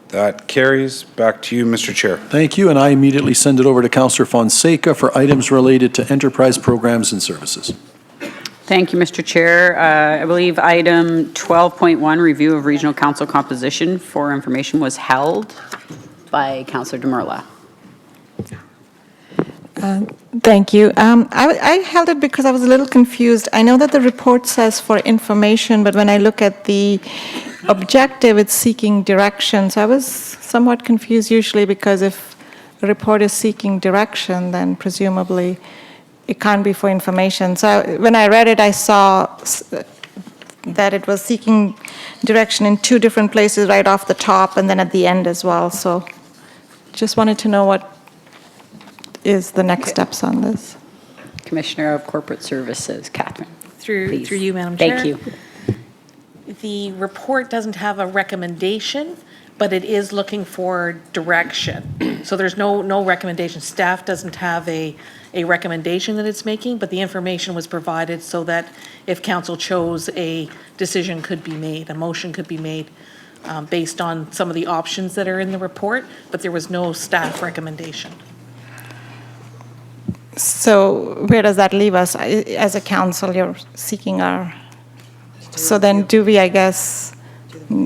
That carries. Back to you, Mr. Chair. Thank you, and I immediately send it over to Councillor Fonseca for items related to enterprise programs and services. Thank you, Mr. Chair. I believe item 12.1, review of regional council composition for information, was held by Councillor DAMERLA. Thank you. I held it because I was a little confused. I know that the report says for information, but when I look at the objective, it's seeking direction. So I was somewhat confused usually because if a report is seeking direction, then presumably it can't be for information. So when I read it, I saw that it was seeking direction in two different places, right off the top and then at the end as well. So just wanted to know what is the next steps on this. Commissioner of Corporate Services, Kathryn. Through you, Madam Chair. Thank you. The report doesn't have a recommendation, but it is looking for direction. So there's no recommendation. Staff doesn't have a recommendation that it's making, but the information was provided so that if council chose, a decision could be made, a motion could be made based on some of the options that are in the report, but there was no staff recommendation. So where does that leave us? As a council, you're seeking our, so then do we, I guess,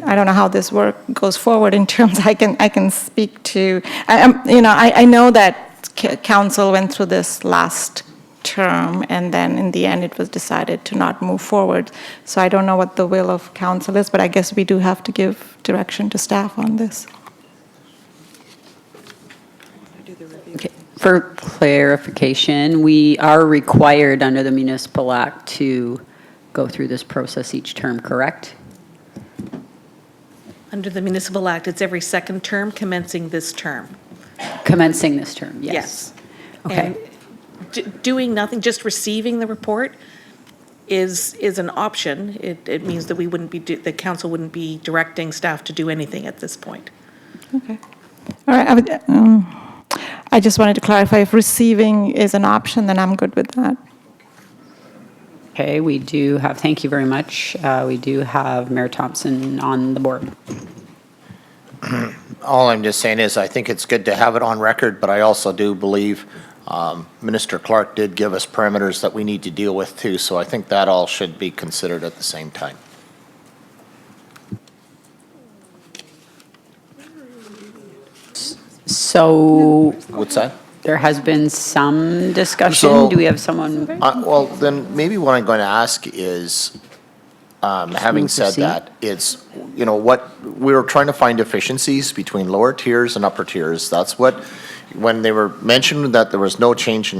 I don't know how this work goes forward in terms, I can speak to, I know that council went through this last term, and then in the end it was decided to not move forward. So I don't know what the will of council is, but I guess we do have to give direction to staff on this. Okay. For clarification, we are required under the Municipal Act to go through this process each term, correct? Under the Municipal Act, it's every second term commencing this term. Commencing this term, yes. Okay. And doing nothing, just receiving the report is an option. It means that we wouldn't be, the council wouldn't be directing staff to do anything at this point. Okay. All right. I just wanted to clarify, if receiving is an option, then I'm good with that. Okay, we do have, thank you very much. We do have Mayor Thompson on the board. All I'm just saying is I think it's good to have it on record, but I also do believe Minister Clark did give us parameters that we need to deal with too, so I think that all should be considered at the same time. So. What's that? There has been some discussion. So, do we have someone? Well, then maybe what I'm going to ask is, having said that, it's, what, we were trying to find efficiencies between lower tiers and upper tiers. That's what, when they were mentioned that there was no change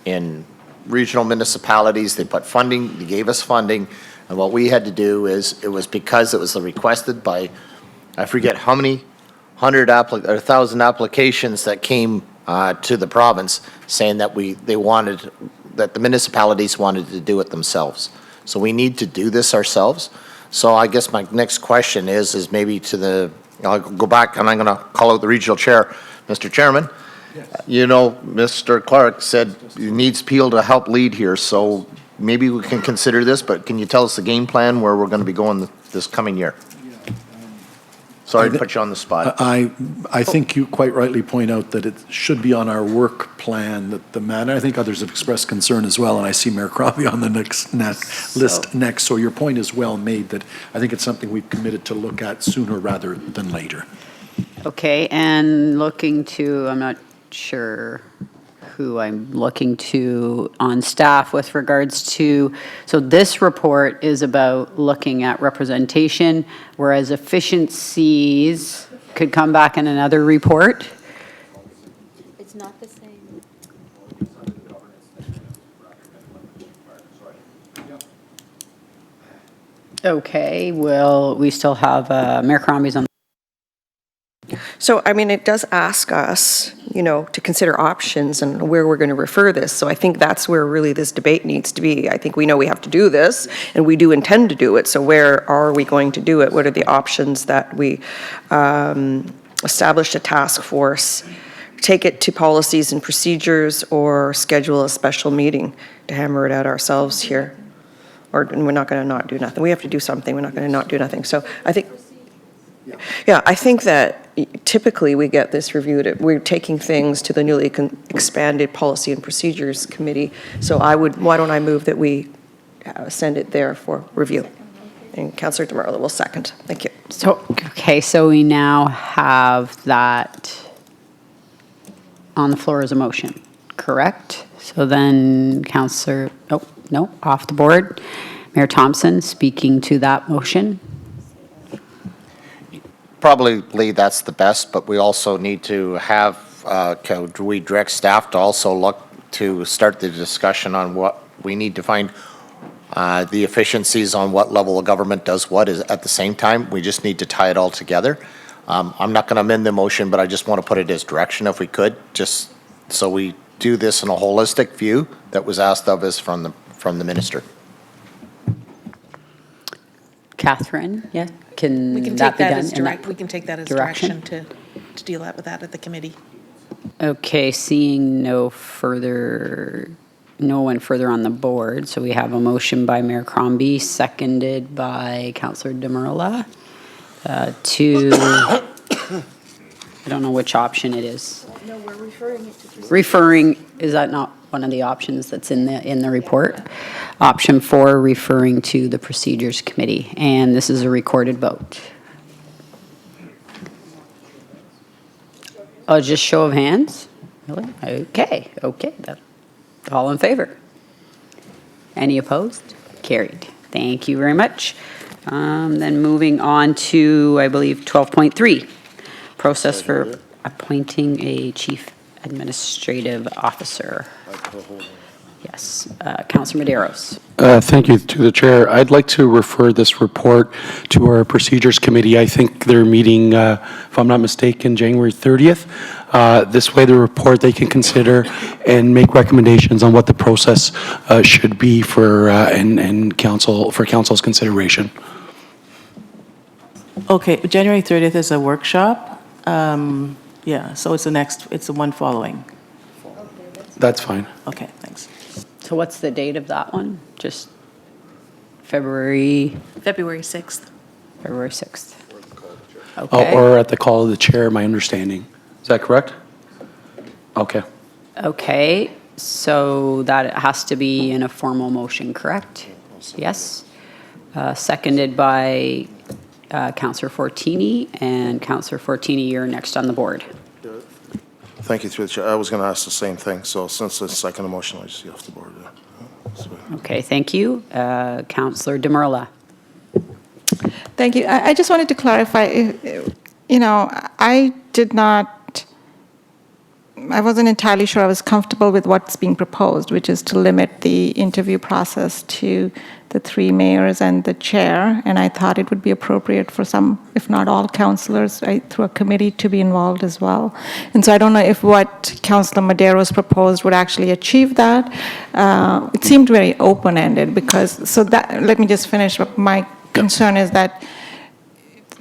in regional municipalities, they put funding, they gave us funding, and what we had to do is, it was because it was requested by, I forget how many 1,000 applications that came to the province saying that that the municipalities wanted to do it themselves. So we need to do this ourselves. So I guess my next question is maybe to I'll go back and I'm going to call out the regional chair, Mr. Chairman. Yes. Mr. Clerk said he needs Peel to help lead here, so maybe we can consider this, but can you tell us the game plan where we're going to be going this coming year? Sorry to put you on the spot. I think you quite rightly point out that it should be on our work plan, that the matter, I think others have expressed concern as well, and I see Mayor Crombie on the next list next, so your point is well made, that I think it's something we've committed to look at sooner rather than later. Okay, and looking to, I'm not sure who I'm looking to on staff with regards to, so this report is about looking at representation, whereas efficiencies could come back in another report. It's not the same. Okay, well, we still have Mayor Crombie's on. So, I mean, it does ask us, to consider options and where we're going to refer this. So I think that's where really this debate needs to be. I think we know we have to do this, and we do intend to do it. So where are we going to do it? What are the options that we establish a task force, take it to policies and procedures, or schedule a special meeting to hammer it out ourselves here? Or we're not going to not do nothing. We have to do something. We're not going to not do nothing. So I think, I think that typically we get this reviewed. We're taking things to the newly expanded Policy and Procedures Committee. So why don't I move that we send it there for review? And Councillor DeMerla will second. Thank you. So we now have that on the floor as a motion, correct? So then Councillor, no, off the board. Mayor Thompson speaking to that motion. Probably that's the best, but we also need to have, we direct staff to also look to start the discussion on what we need to find the efficiencies on what level of government does what is at the same time. We just need to tie it all together. I'm not going to amend the motion, but I just want to put it as direction if we could, just so we do this in a holistic view that was asked of us from the minister. Kathryn, yeah, We can that take be that done as in direct, we can take that as direction to deal with that at the committee. Okay, seeing no one further on the board, so we have a motion by Mayor Crombie, seconded by Councillor DeMerla, I don't know which option it is. No, we're referring it to. Referring, is that not one of the options that's in the report? Option 4, referring to the Procedures Committee, and this is a recorded vote. Oh, just show of hands? Really? Okay, all in favor? Any opposed? Carried. Thank you very much. Then moving on to, I believe, 12.3, process for appointing a chief administrative officer. Yes, Councillor Medeiros. Thank you to the chair. I'd like to refer this report to our procedures committee. I think they're meeting, if I'm not mistaken, January 30th. This way, the report they can consider and make recommendations on what the process should be for council's consideration. Okay, January 30th is a workshop. Yeah, so it's the one following. That's fine. Okay, thanks. So what's the date of that one? Just February 6th. February 6th. Oh, Okay. or at the call of the chair, my understanding. Is that correct? Okay. Okay, so that has to be in a formal motion, correct? Yes. Seconded by Councillor Fortini, and Councillor Fortini, you're next on the board. Thank you, through the chair. I was going to ask the same thing, so since it's second motion, I just get off the board. Okay, thank you. Councillor DeMerla. Thank you. I just wanted to clarify, I wasn't entirely sure I was comfortable with what's being proposed, which is to limit the interview process to the 3 mayors and the chair, and I thought it would be appropriate for some, if not all, councillors through a committee to be involved as well. And so I don't know if what Councillor Medeiros proposed would actually achieve that. It seemed very open-ended let me just finish. My concern is that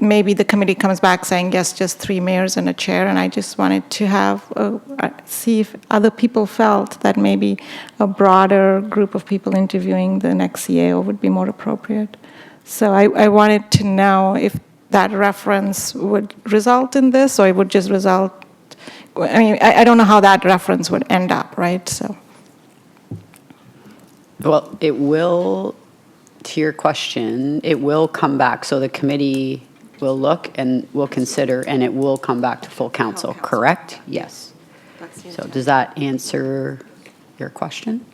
maybe the committee comes back saying, yes, just 3 mayors and a chair, and I just wanted to see if other people felt that maybe a broader group of people interviewing the next CAO would be more appropriate. So I wanted to know if that reference would result in this, or it would just result, I don't know how that reference would end up, right? So. Well, it will, to your question, it will come back, so the committee will look and will consider, and it will come back to full council, correct? Yes. So does that answer your question?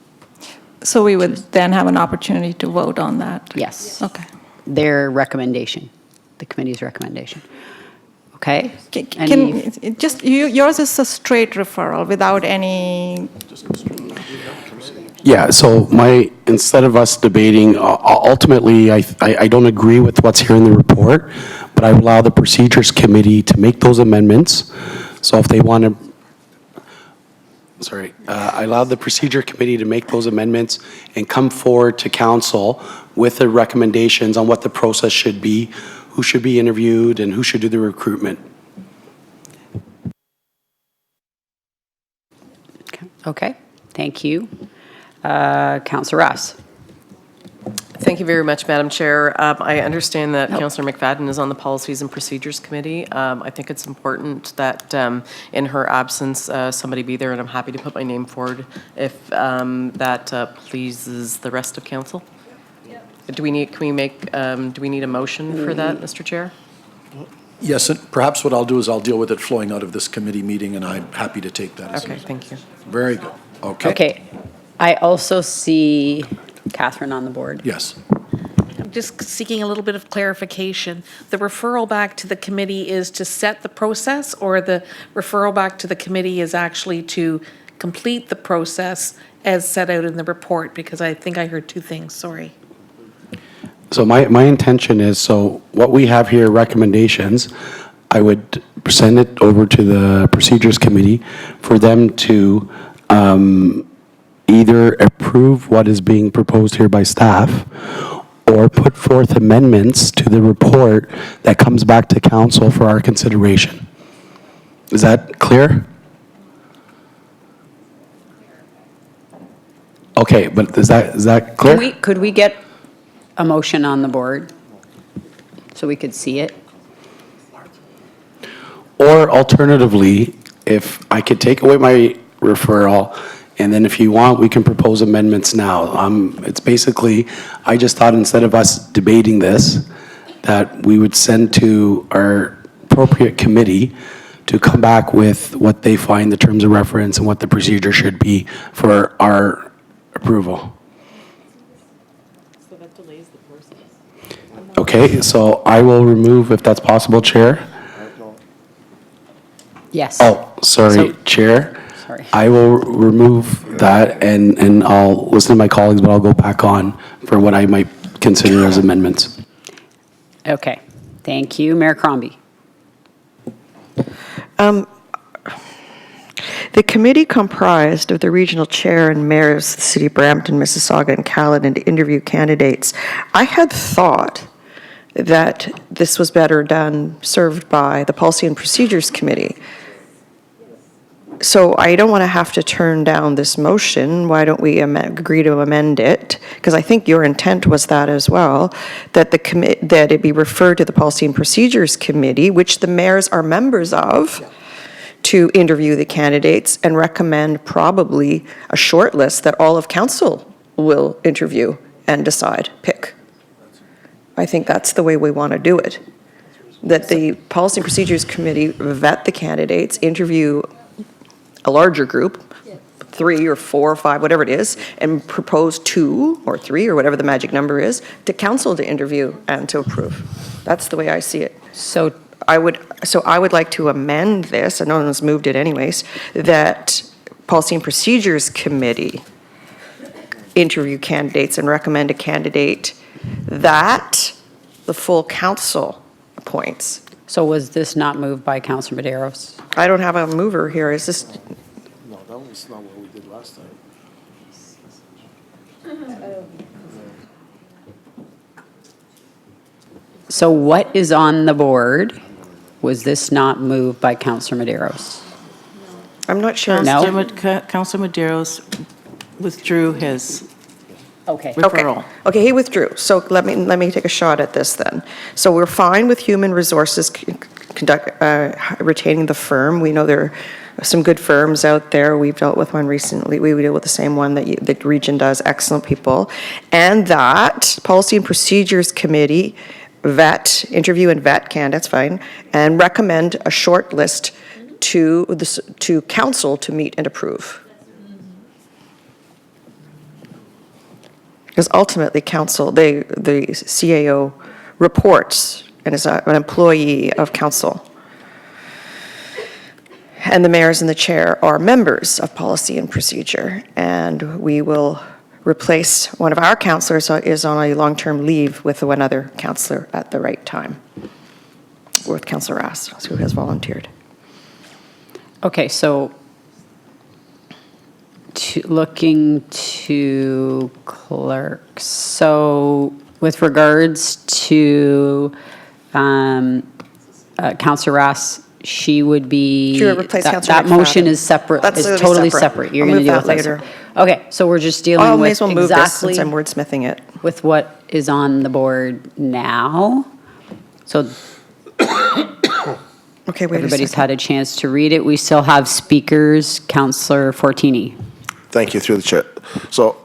So we would then have an opportunity to vote on that? Yes. Okay. Their recommendation, the committee's recommendation. Okay? Yours is a straight referral without any... Yeah, so instead of us debating, ultimately, I don't agree with what's here in the report, but I allow the Procedures Committee to make those amendments. So if they want to, I allow the Procedure Committee to make those amendments and come forward to council with the recommendations on what the process should be, who should be interviewed, and who should do the recruitment. Okay, thank you. Councillor Ross. Thank you very much, Madam Chair. I understand that Councillor McFadden is on the Policies and Procedures Committee. I think it's important that in her absence, somebody be there, and I'm happy to put my name forward if that pleases the rest of council. Do we need a motion for that, Mr. Chair? Yes, and perhaps what I'll do is I'll deal with it flowing out of this committee meeting, and I'm happy to take that. Okay, thank you. Very good. Okay. Okay, I also see Kathryn on the board. Yes. I'm just seeking a little bit of clarification. The referral back to the committee is to set the process, or the referral back to the committee is actually to complete the process as set out in the report? Because I think I heard two things, sorry. So my intention is, so what we have here, recommendations, I would send it over to the Procedures Committee for them to either approve what is being proposed here by staff or put forth amendments to the report that comes back to council for our consideration. Is that clear? Okay, but is that clear? Could we get a motion on the board so we could see it? Or alternatively, if I could take away my referral, and then if you want, we can propose amendments now. It's basically, I just thought instead of us debating this, that we would send to our appropriate committee to come back with what they find the terms of reference and what the procedure should be for our approval. So that delays the process. Okay, so I will remove, if that's possible, Chair. Yes. Oh, sorry, Chair. Sorry. I will remove that and I'll listen to my colleagues, but I'll go back on for what I might consider as amendments. Okay, thank you. Mayor Crombie. The committee comprised of the regional chair and mayors of the city of Brampton, Mississauga, and Caledon to interview candidates. I had thought that this was better done, served by the Policy and Procedures Committee. So I don't want to have to turn down this motion. Why don't we agree to amend it? Because I think your intent was that as well, that that it be referred to the Policy and Procedures Committee, which the mayors are members of, to interview the candidates and recommend probably a short list that all of council will interview and decide, pick. I think that's the way we want to do it. That the Policy and Procedures Committee vet the candidates, interview a larger group, 3 or 4 or 5, whatever it is, and propose 2 or 3 or whatever the magic number is to council to interview and to approve. That's the way I see it. So I would like to amend this, and no one has moved it anyways, that Policy and Procedures Committee interview candidates and recommend a candidate that the full council appoints. So was this not moved by Councillor Medeiros? I don't have a mover here. Is this? No, that was not what we did last time. So what is on the board? Was this not moved by Councillor Medeiros? I'm not sure. No? Councillor Medeiros withdrew his Okay. referral. Okay, he withdrew. So let me take a shot at this then. So we're fine with Human Resources retaining the firm. We know there are some good firms out there. We've dealt with one recently. We deal with the same one that the region does. Excellent people. And that Policy and Procedures Committee interview and vet candidates, fine, and recommend a short list to council to meet and approve. Because ultimately, council, the CAO reports and is an employee of council. And the mayors and the chair are members of Policy and Procedure. And we will replace one of our councillors is on a long-term leave with one other councillor at the right time. with Councillor Rass, who has volunteered. Okay, so looking to clerk. So with regards to Councillor Rass, she would be. She would replace Councillor That motion McFadden. is separate. That's It's gonna be totally separate. separate. You're I'll going to move deal with that that later. Okay, so we're just dealing Oh, may with as well move this exactly since I'm wordsmithing it. with what is on the board now. So Okay, wait a everybody's second. had a chance to read it. We still have speakers. Councillor Fortini. Thank you, through the chair. So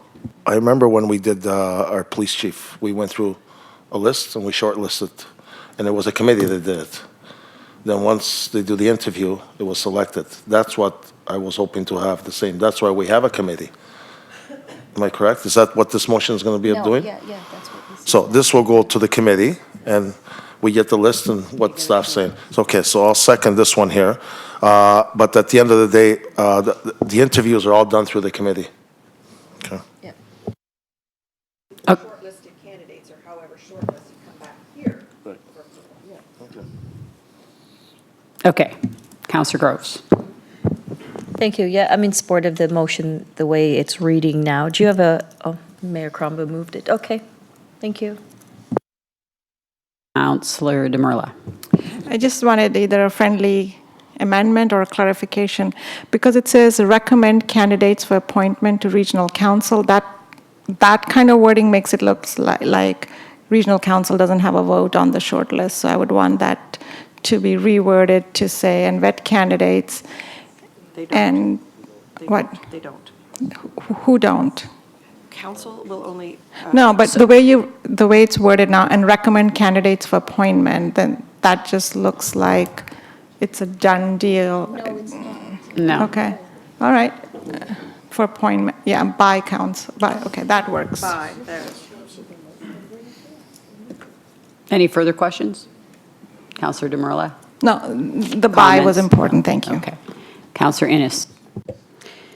I remember when we did our police chief, we went through a list and we shortlisted, and there was a committee that did it. Then once they do the interview, it was selected. That's what I was hoping to have the same. That's why we have a committee. Am I correct? Is that what this motion is going to be of doing? Yeah, that's what this is. So this will go to the committee, and we get the list and what staff's saying. So, okay, so I'll second this one here. But at the end of the day, the interviews are all done through the committee. Okay. Shortlisted candidates, or however shortlisted, come back here. Okay, Councillor Groves. Thank you. Yeah, I'm in support of the motion, the way it's reading now. Do you have oh, Mayor Crombie moved it. Okay, thank you. Councillor DAMERLA. I just wanted either a friendly amendment or a clarification, because it says recommend candidates for appointment to regional council. That kind of wording makes it look like regional council doesn't have a vote on the short list. So I would want that to be reworded to say, and vet candidates. They don't. And what? They don't. Who don't? Council will only. No, but the way it's worded now, and recommend candidates for appointment, then that just looks like it's a done deal. No, it's not. No. Okay, all right. For appointment, yeah, by council, okay, that works. By, there. Any further questions? Councillor DAMERLA. No, the by was Comments? important, thank you. Okay. Councillor Innes.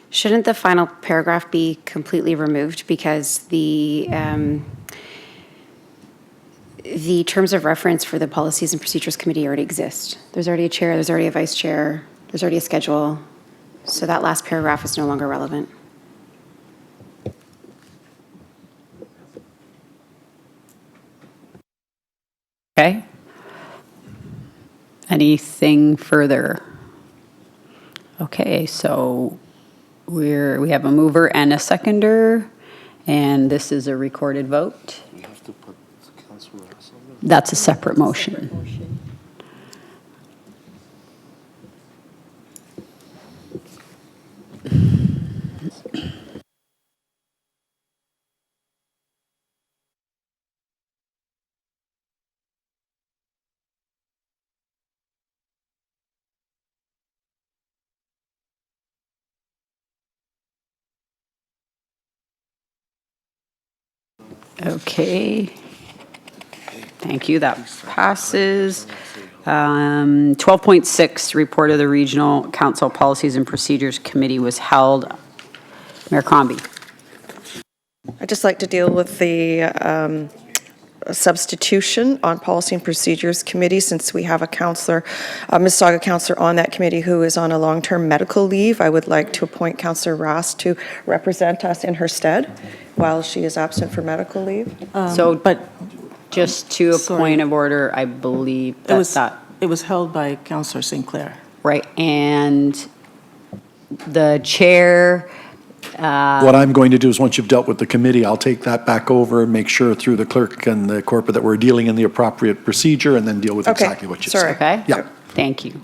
Shouldn't the final paragraph be completely removed because the terms of reference for the Policies and Procedures Committee already exist? There's already a chair, there's already a vice chair, there's already a schedule, so that last paragraph is no longer relevant. Okay. Anything further? Okay, so we have a mover and a seconder, and this is a recorded vote. We have to put Councillor Rass on there? That's a separate motion. Okay. Thank you, that passes. 12.6, report of the Regional Council Policies and Procedures Committee was held. Mayor Crombie. I'd just like to deal with the substitution on Policy and Procedures Committee, since we have a councillor, Mississauga councillor on that committee who is on a long-term medical leave. I would like to appoint Councillor Rass to represent us in her stead while she is absent for medical leave. But just to a point of order, I believe that. It was held by Councillor Sinclair. Right, and the chair. What I'm going to do is, once you've dealt with the committee, I'll take that back over and make sure through the clerk and the corporate that we're dealing in the appropriate procedure, and then deal with Okay, exactly what you sorry. said. Okay? Yeah. Thank you.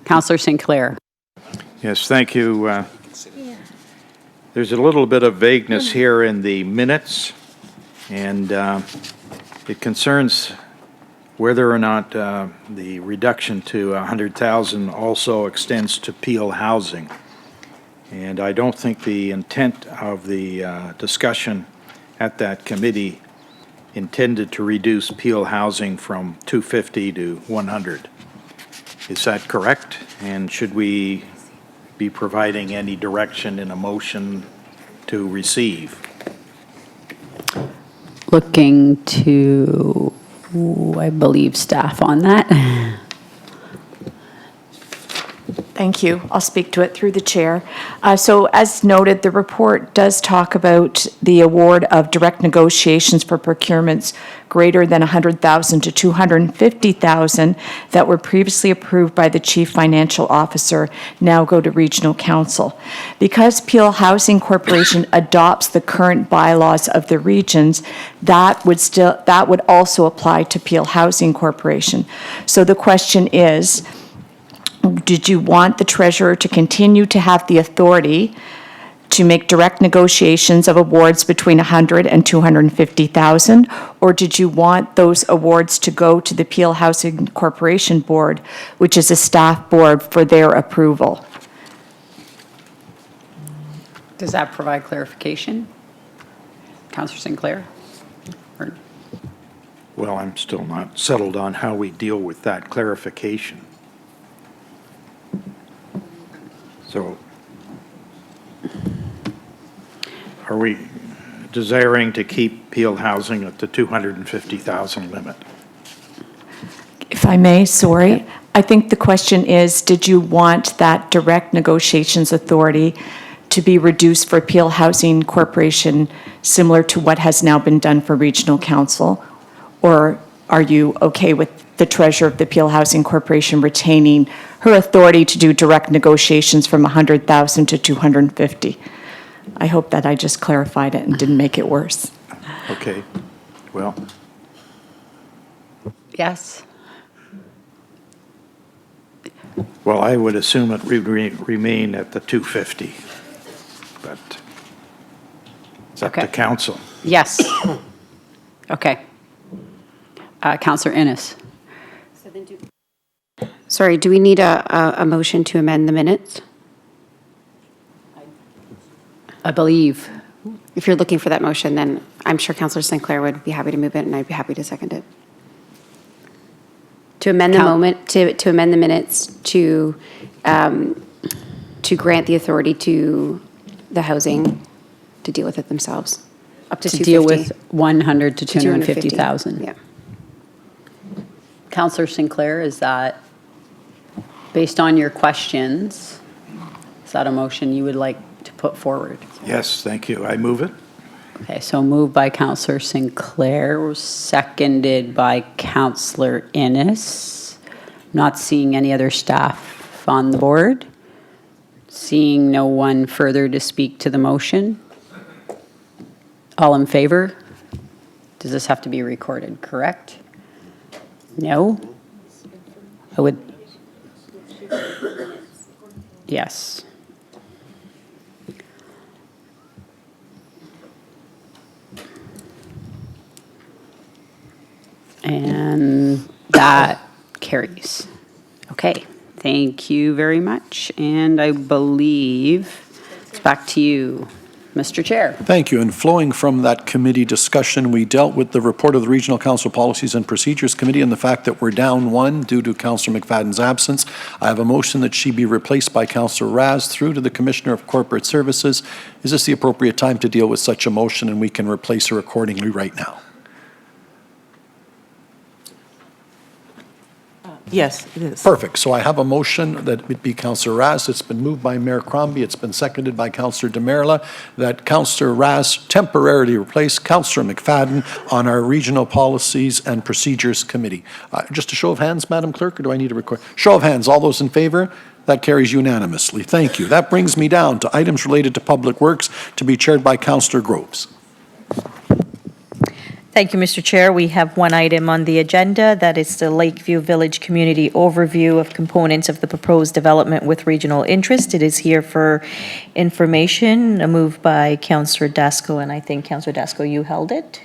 Councillor Sinclair. Yes, thank you. There's a little bit of vagueness here in the minutes, and it concerns whether or not the reduction to 100,000 also extends to Peel Housing. And I don't think the intent of the discussion at that committee intended to reduce Peel Housing from 250 to 100. Is that correct? And should we be providing any direction in a motion to receive? Looking to I believe, staff on that. Thank you. I'll speak to it through the chair. So as noted, the report does talk about the award of direct negotiations for procurements greater than $100,000 to $250,000 that were previously approved by the Chief Financial Officer now go to Regional Council. Because Peel Housing Corporation adopts the current bylaws of the regions, that would also apply to Peel Housing Corporation. So the question is, did you want the treasurer to continue to have the authority to make direct negotiations of awards between $100,000 and $250,000, or did you want those awards to go to the Peel Housing Corporation Board, which is a staff board, for their approval? Does that provide clarification? Councillor Sinclair? Well, I'm still not settled on how we deal with that clarification. So, are we desiring to keep Peel Housing at the 250,000 limit? If I may, sorry. I think the question is, did you want that direct negotiations authority to be reduced for Peel Housing Corporation, similar to what has now been done for Regional Council? Or are you okay with the treasurer of the Peel Housing Corporation retaining her authority to do direct negotiations from $100,000 to $250,000? I hope that I just clarified it and didn't make it worse. Okay, well. Yes. Well, I would assume it would remain at the 250, but it's up to council. Yes. Okay. Councillor Innes. Sorry, do we need a motion to amend the minutes? I believe. If you're looking for that motion, then I'm sure Councillor Sinclair would be happy to move it, and I'd be happy to second it. To amend to amend the minutes to grant the authority to the housing to deal with it themselves, up to 250. To deal with 100 to 250,000. Yeah. Councillor Sinclair, is that, based on your questions, is that a motion you would like to put forward? Yes, thank you. I move it. Okay, so moved by Councillor Sinclair, seconded by Councillor Innes. Not seeing any other staff on the board. Seeing no one further to speak to the motion. All in favor? Does this have to be recorded, correct? No? I would. Yes. And that carries. Okay, thank you very much. And I believe it's back to you, Mr. Chair. Thank you. And flowing from that committee discussion, we dealt with the report of the Regional Council Policies and Procedures Committee and the fact that we're down one due to Councillor McFadden's absence. I have a motion that she be replaced by Councillor Raz through to the Commissioner of Corporate Services. Is this the appropriate time to deal with such a motion, and we can replace her accordingly right now? Yes, it is. Perfect. So I have a motion that would be Councillor Raz. It's been moved by Mayor Crombie. It's been seconded by Councillor DAMERLA that Councillor Raz temporarily replace Councillor McFadden on our Regional Policies and Procedures Committee. Just a show of hands, Madam Clerk, or do I need to record? Show of hands. All those in favor? That carries unanimously. Thank you. That brings me down to items related to Public Works to be chaired by Councillor Groves. Thank you, Mr. Chair. We have one item on the agenda. That is the Lakeview Village Community Overview of components of the proposed development with regional interest. It is here for information. A move by Councillor DASKO, and I think, Councillor DASKO, you held it.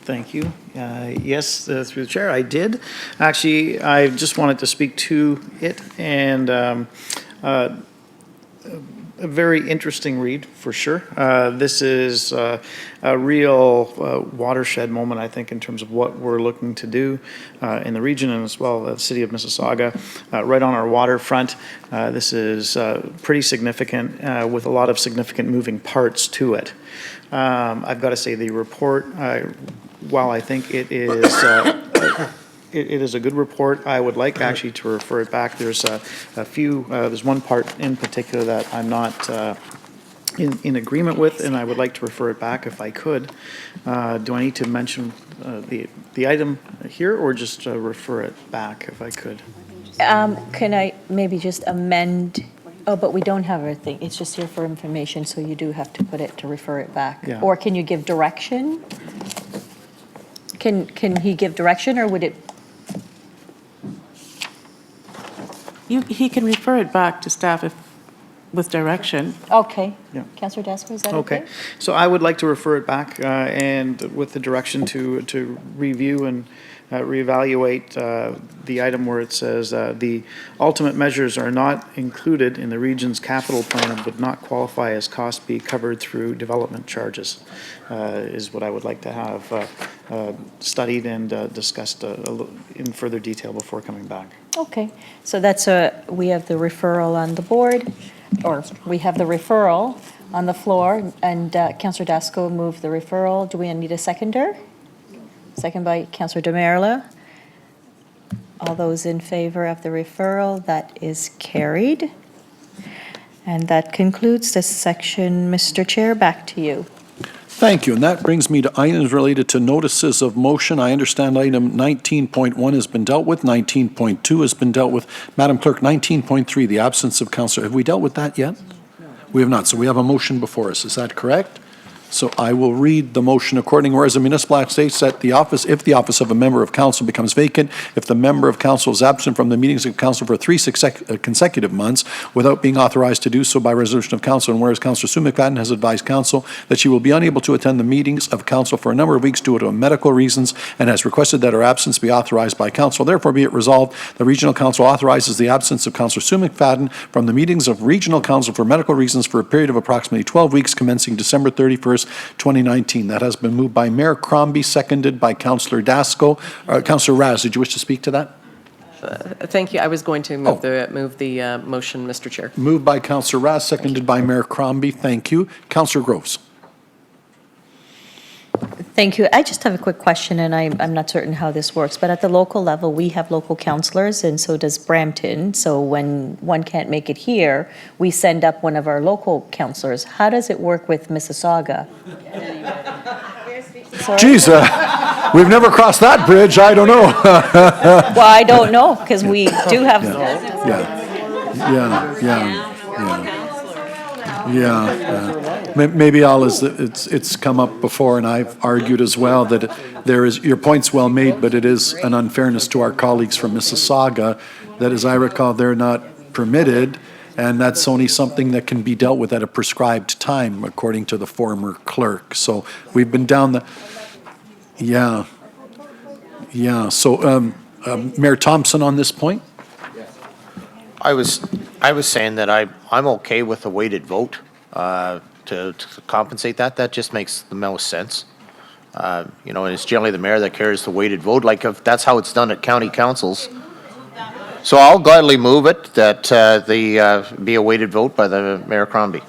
Thank you. Yes, through the chair, I did. Actually, I just wanted to speak to it, and a very interesting read, for sure. This is a real watershed moment, I think, in terms of what we're looking to do in the region and as well the city of Mississauga, right on our waterfront. This is pretty significant with a lot of significant moving parts to it. I've got to say the report while I think it is, it is a good report, I would like actually to refer it back. There's a few, there's one part in particular that I'm not in agreement with, and I would like to refer it back if I could. Do I need to mention the item here, or just refer it back if I could? Can I maybe just amend? Oh, but we don't have a thing. It's just here for information, so you do have to put it to refer it back. Yeah. Or can you give direction? Can he give direction, or would it? He can refer it back to staff with direction. Okay. Yeah. Councillor DASKO, is that okay? Okay, so I would like to refer it back and with the direction to review and reevaluate the item where it says the ultimate measures are not included in the region's capital plan and would not qualify as cost be covered through development charges, is what I would like to have studied and discussed in further detail before coming back. Okay, so that's we have the referral on the board, or we have the referral on the floor, and Councillor DASKO moved the referral. Do we need a seconder? Second by Councillor DAMERLA. All those in favor of the referral, that is carried. And that concludes this section. Mr. Chair, back to you. Thank you, and that brings me to items related to notices of motion. I understand item 19.1 has been dealt with, 19.2 has been dealt with. Madam Clerk, 19.3, the absence of councillor, have we dealt with that yet? No. We have not, so we have a motion before us, is that correct? So I will read the motion according, whereas the municipal act states that if the office of a member of council becomes vacant, if the member of council is absent from the meetings of council for 3 consecutive months without being authorized to do so by resolution of council, and whereas Councillor Sue McFadden has advised council that she will be unable to attend the meetings of council for a number of weeks due to medical reasons and has requested that her absence be authorized by council, therefore be it resolved, the regional council authorizes the absence of Councillor Sue McFadden from the meetings of regional council for medical reasons for a period of approximately 12 weeks commencing December 31st, 2019. That has been moved by Mayor Crombie, seconded by Councillor DASKO. Councillor Raz, did you wish to speak to that? Thank you. I was going to move the motion, Mr. Chair. Moved by Councillor Raz, seconded by Mayor Crombie. Thank you. Councillor Groves. Thank you. I just have a quick question, and I'm not certain how this works, but at the local level, we have local councillors, and so does Brampton. So when one can't make it here, we send up one of our councillors. How does it work with Mississauga? Geez, we've never crossed that bridge. I don't know. Well, I don't know, because we do have... Maybe it's come up before, and I've argued as well that your point's well made, but it is an unfairness to our colleagues from Mississauga that, as I recall, they're not permitted, and that's only something that can be dealt with at a prescribed time, according to the former clerk. So we've been down the, So Mayor Thompson on this point? I was saying that I'm okay with a weighted vote to compensate that. That just makes the most sense. And it's generally the mayor that carries the weighted vote, like if that's how it's done at county councils. So I'll gladly move it that be a weighted vote by the Mayor Crombie.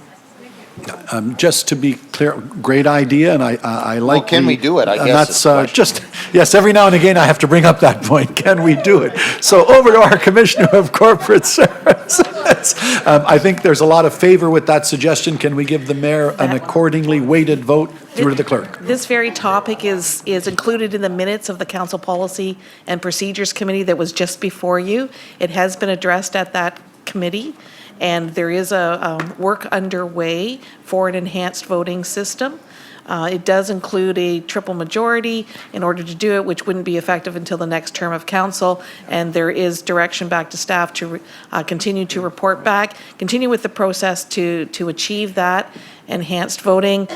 Just to be clear, great idea, and I like. Well, can we do it? I guess that's yes. Every now and again, I have to bring up that point. Can we do it? So over to our Commissioner of Corporate Services. I think there's a lot of favor with that suggestion. Can we give the mayor an accordingly weighted vote through to the clerk? This very topic is included in the minutes of the Council Policy and Procedures Committee that was just before you. It has been addressed at that committee, and there is a work underway for an enhanced voting system. It does include a triple majority in order to do it, which wouldn't be effective until the next term of council, and there is direction back to staff to continue to report back, continue with the process to achieve that enhanced voting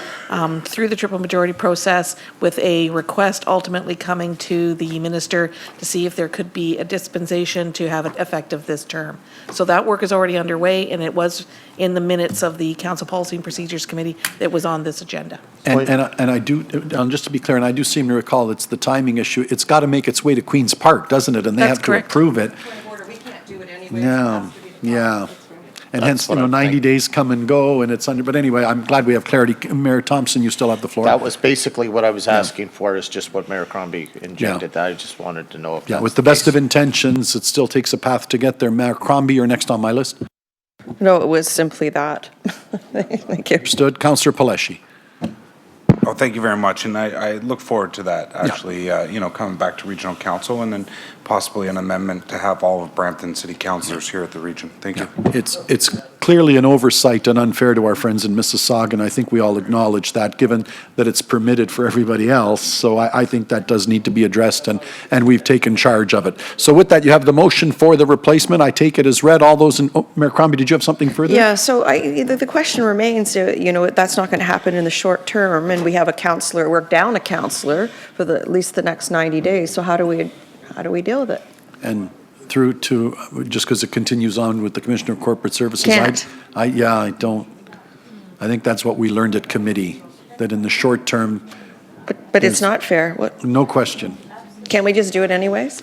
through the triple majority process, with a request ultimately coming to the minister to see if there could be a dispensation to have it effective this term. So that work is already underway, and it was in the minutes of the Council Policy and Procedures Committee that was on this agenda. And I do, just to be clear, and I do seem to recall it's the timing issue. It's got to make its way to Queen's Park, doesn't it? And they have to approve it. We can't do it anyway. No, yeah. And That's hence, what I'm 90 thinking. days come and go, and it's under, but anyway, I'm glad we have clarity. Mayor Thompson, you still have the floor. That was basically what I was asking for, is just what Mayor Crombie injected. Yeah. I just wanted to know if Yeah, that's with the best of intentions, it still takes a path to get there. Mayor Crombie, you're next on my list. No, it was simply that. Thank you. Understood. Councillor Palleschি. Oh, thank you very much, and I look forward to that, actually, coming back to regional council, and then possibly an amendment to have all of Brampton city councillors here at the region. Thank you. It's clearly an oversight and unfair to our friends in Mississauga, and I think we all acknowledge that, given that it's permitted for everybody else. So I think that does need to be addressed, and we've taken charge of it. So with that, you have the motion for the replacement. I take it as read. All those in, Mayor Crombie, did you have something further? Yeah, so the question remains, that's not going to happen in the short term, and we have a councillor, we're down a councillor for at least the next 90 days. So how do we deal with it? And through to, just because it continues on with the Commissioner of Corporate Services. Can't. I think that's what we learned at committee, that in the short term. But it's not fair. What? No question. Can't we just do it anyways?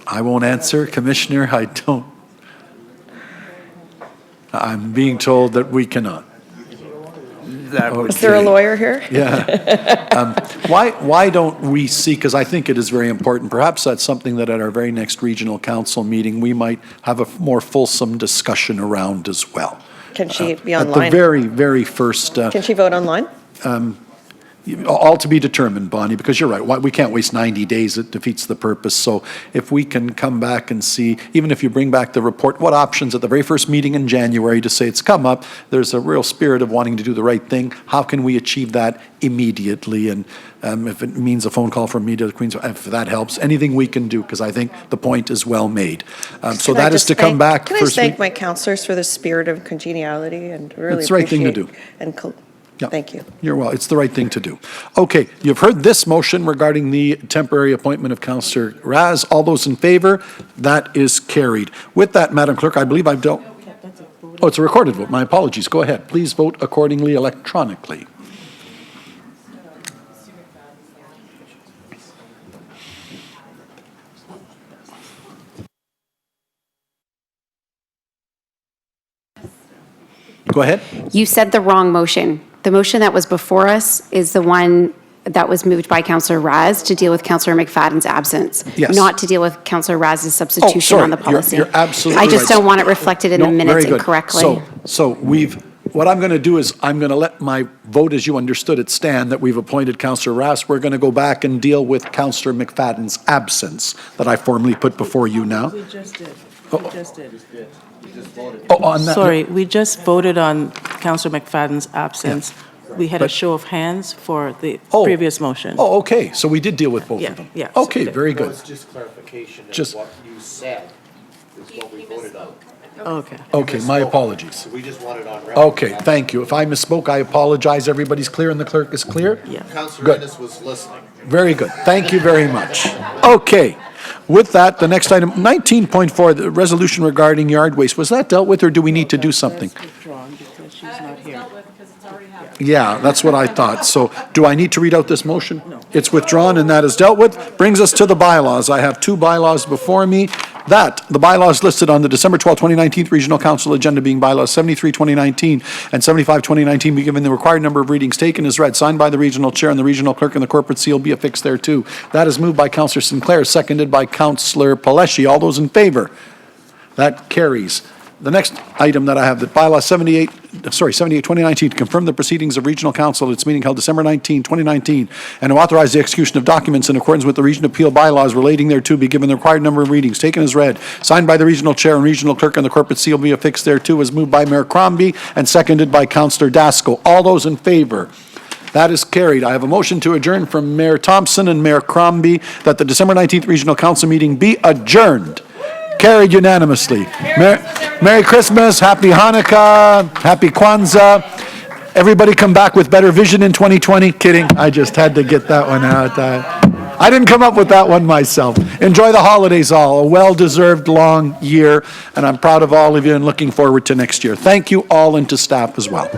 I won't answer, Commissioner. I'm being told that we cannot. Is there a lawyer here? Yeah. Why don't we see, because I think it is very important, perhaps that's something that at our very next regional council meeting, we might have a more fulsome discussion around as well. Can she be At online? the very, very first. Can she vote online? All to be determined, Bonnie, because you're right. We can't waste 90 days. It defeats the purpose. So if we can come back and see, even if you bring back the report, what options at the very first meeting in January to say it's come up, there's a real spirit of wanting to do the right thing. How can we achieve that immediately? And if it means a phone call from me to the Queen's, if that helps, anything we can do, because I think the point is well made. So that is to come back. Can I just thank my councillors for the spirit of congeniality and really It's the right thing to do. Thank you. You're well. It's the right thing to do. Okay, you've heard this motion regarding the temporary appointment of Councillor Raz. All those in favor? That is carried. With that, Madam Clerk, I believe I've dealt. Oh, it's a recorded vote. My apologies. Go ahead. Please vote accordingly electronically. Go ahead. You said the wrong motion. The motion that was before us is the one that was moved by Councillor Raz to deal with Councillor McFadden's absence, Yes. not to deal with Councillor Raz's substitution sorry. on the policy. You're absolutely I just right. don't want it reflected in the No, minutes very good. incorrectly. So what I'm going to do is I'm going to let my vote as you understood it stand, that we've appointed Councillor Raz. We're going to go back and deal with Councillor McFadden's absence that I formally put before you now. We just did. We just did. Oh, on that. Sorry, we just voted on Councillor McFadden's absence. We had a show of hands for the previous motion. Oh, okay. So we did deal with both Yeah, of them. yeah, so Okay, we did. very good. just clarification Just- what you said is what we voted on. Okay. Okay, my apologies. We just want it on record. Okay, thank you. If I misspoke, I apologize. Everybody's clear and the clerk is clear? Yeah. Councillor Good. Ennis was listening. Very good. Thank you very much. Okay. With that, the next item, 19.4, the resolution regarding yard waste. Was that dealt with, or do we need to do something? Withdrawn because she's not here. Yeah, that's what I thought. So do I need to read out this motion? No. It's withdrawn and that is dealt with. Brings us to the bylaws. I have two bylaws before me. That, the bylaws listed on the December 12, 2019 Regional Council agenda being bylaws 73, 2019 and 75, 2019 be given the required number of readings taken as read, signed by the regional chair and the regional clerk, and the corporate seal be affixed thereto. That is moved by Councillor Sinclair, seconded by Councillor Palleschi. All those in favor? That carries. The next item that I have, that bylaw 78, 2019, to confirm the proceedings of Regional Council at its meeting held December 19, 2019, and to authorize the execution of documents in accordance with the Region Appeal bylaws relating thereto be given the required number of readings, taken as read, signed by the regional chair and regional clerk, and the corporate seal be affixed thereto, was moved by Mayor Crombie and seconded by Councillor DASKO. All those in favor? That is carried. I have a motion to adjourn from Mayor Thompson and Mayor Crombie that the December 19th Regional Council meeting be adjourned. Carried unanimously. Merry Christmas, Happy Hanukkah, Happy Kwanzaa. Everybody come back with better vision in 2020. Kidding, I just had to get that one out. I didn't come up with that one myself. Enjoy the holidays all, a well-deserved long year, and I'm proud of all of you and looking forward to next year. Thank you all and to staff as well.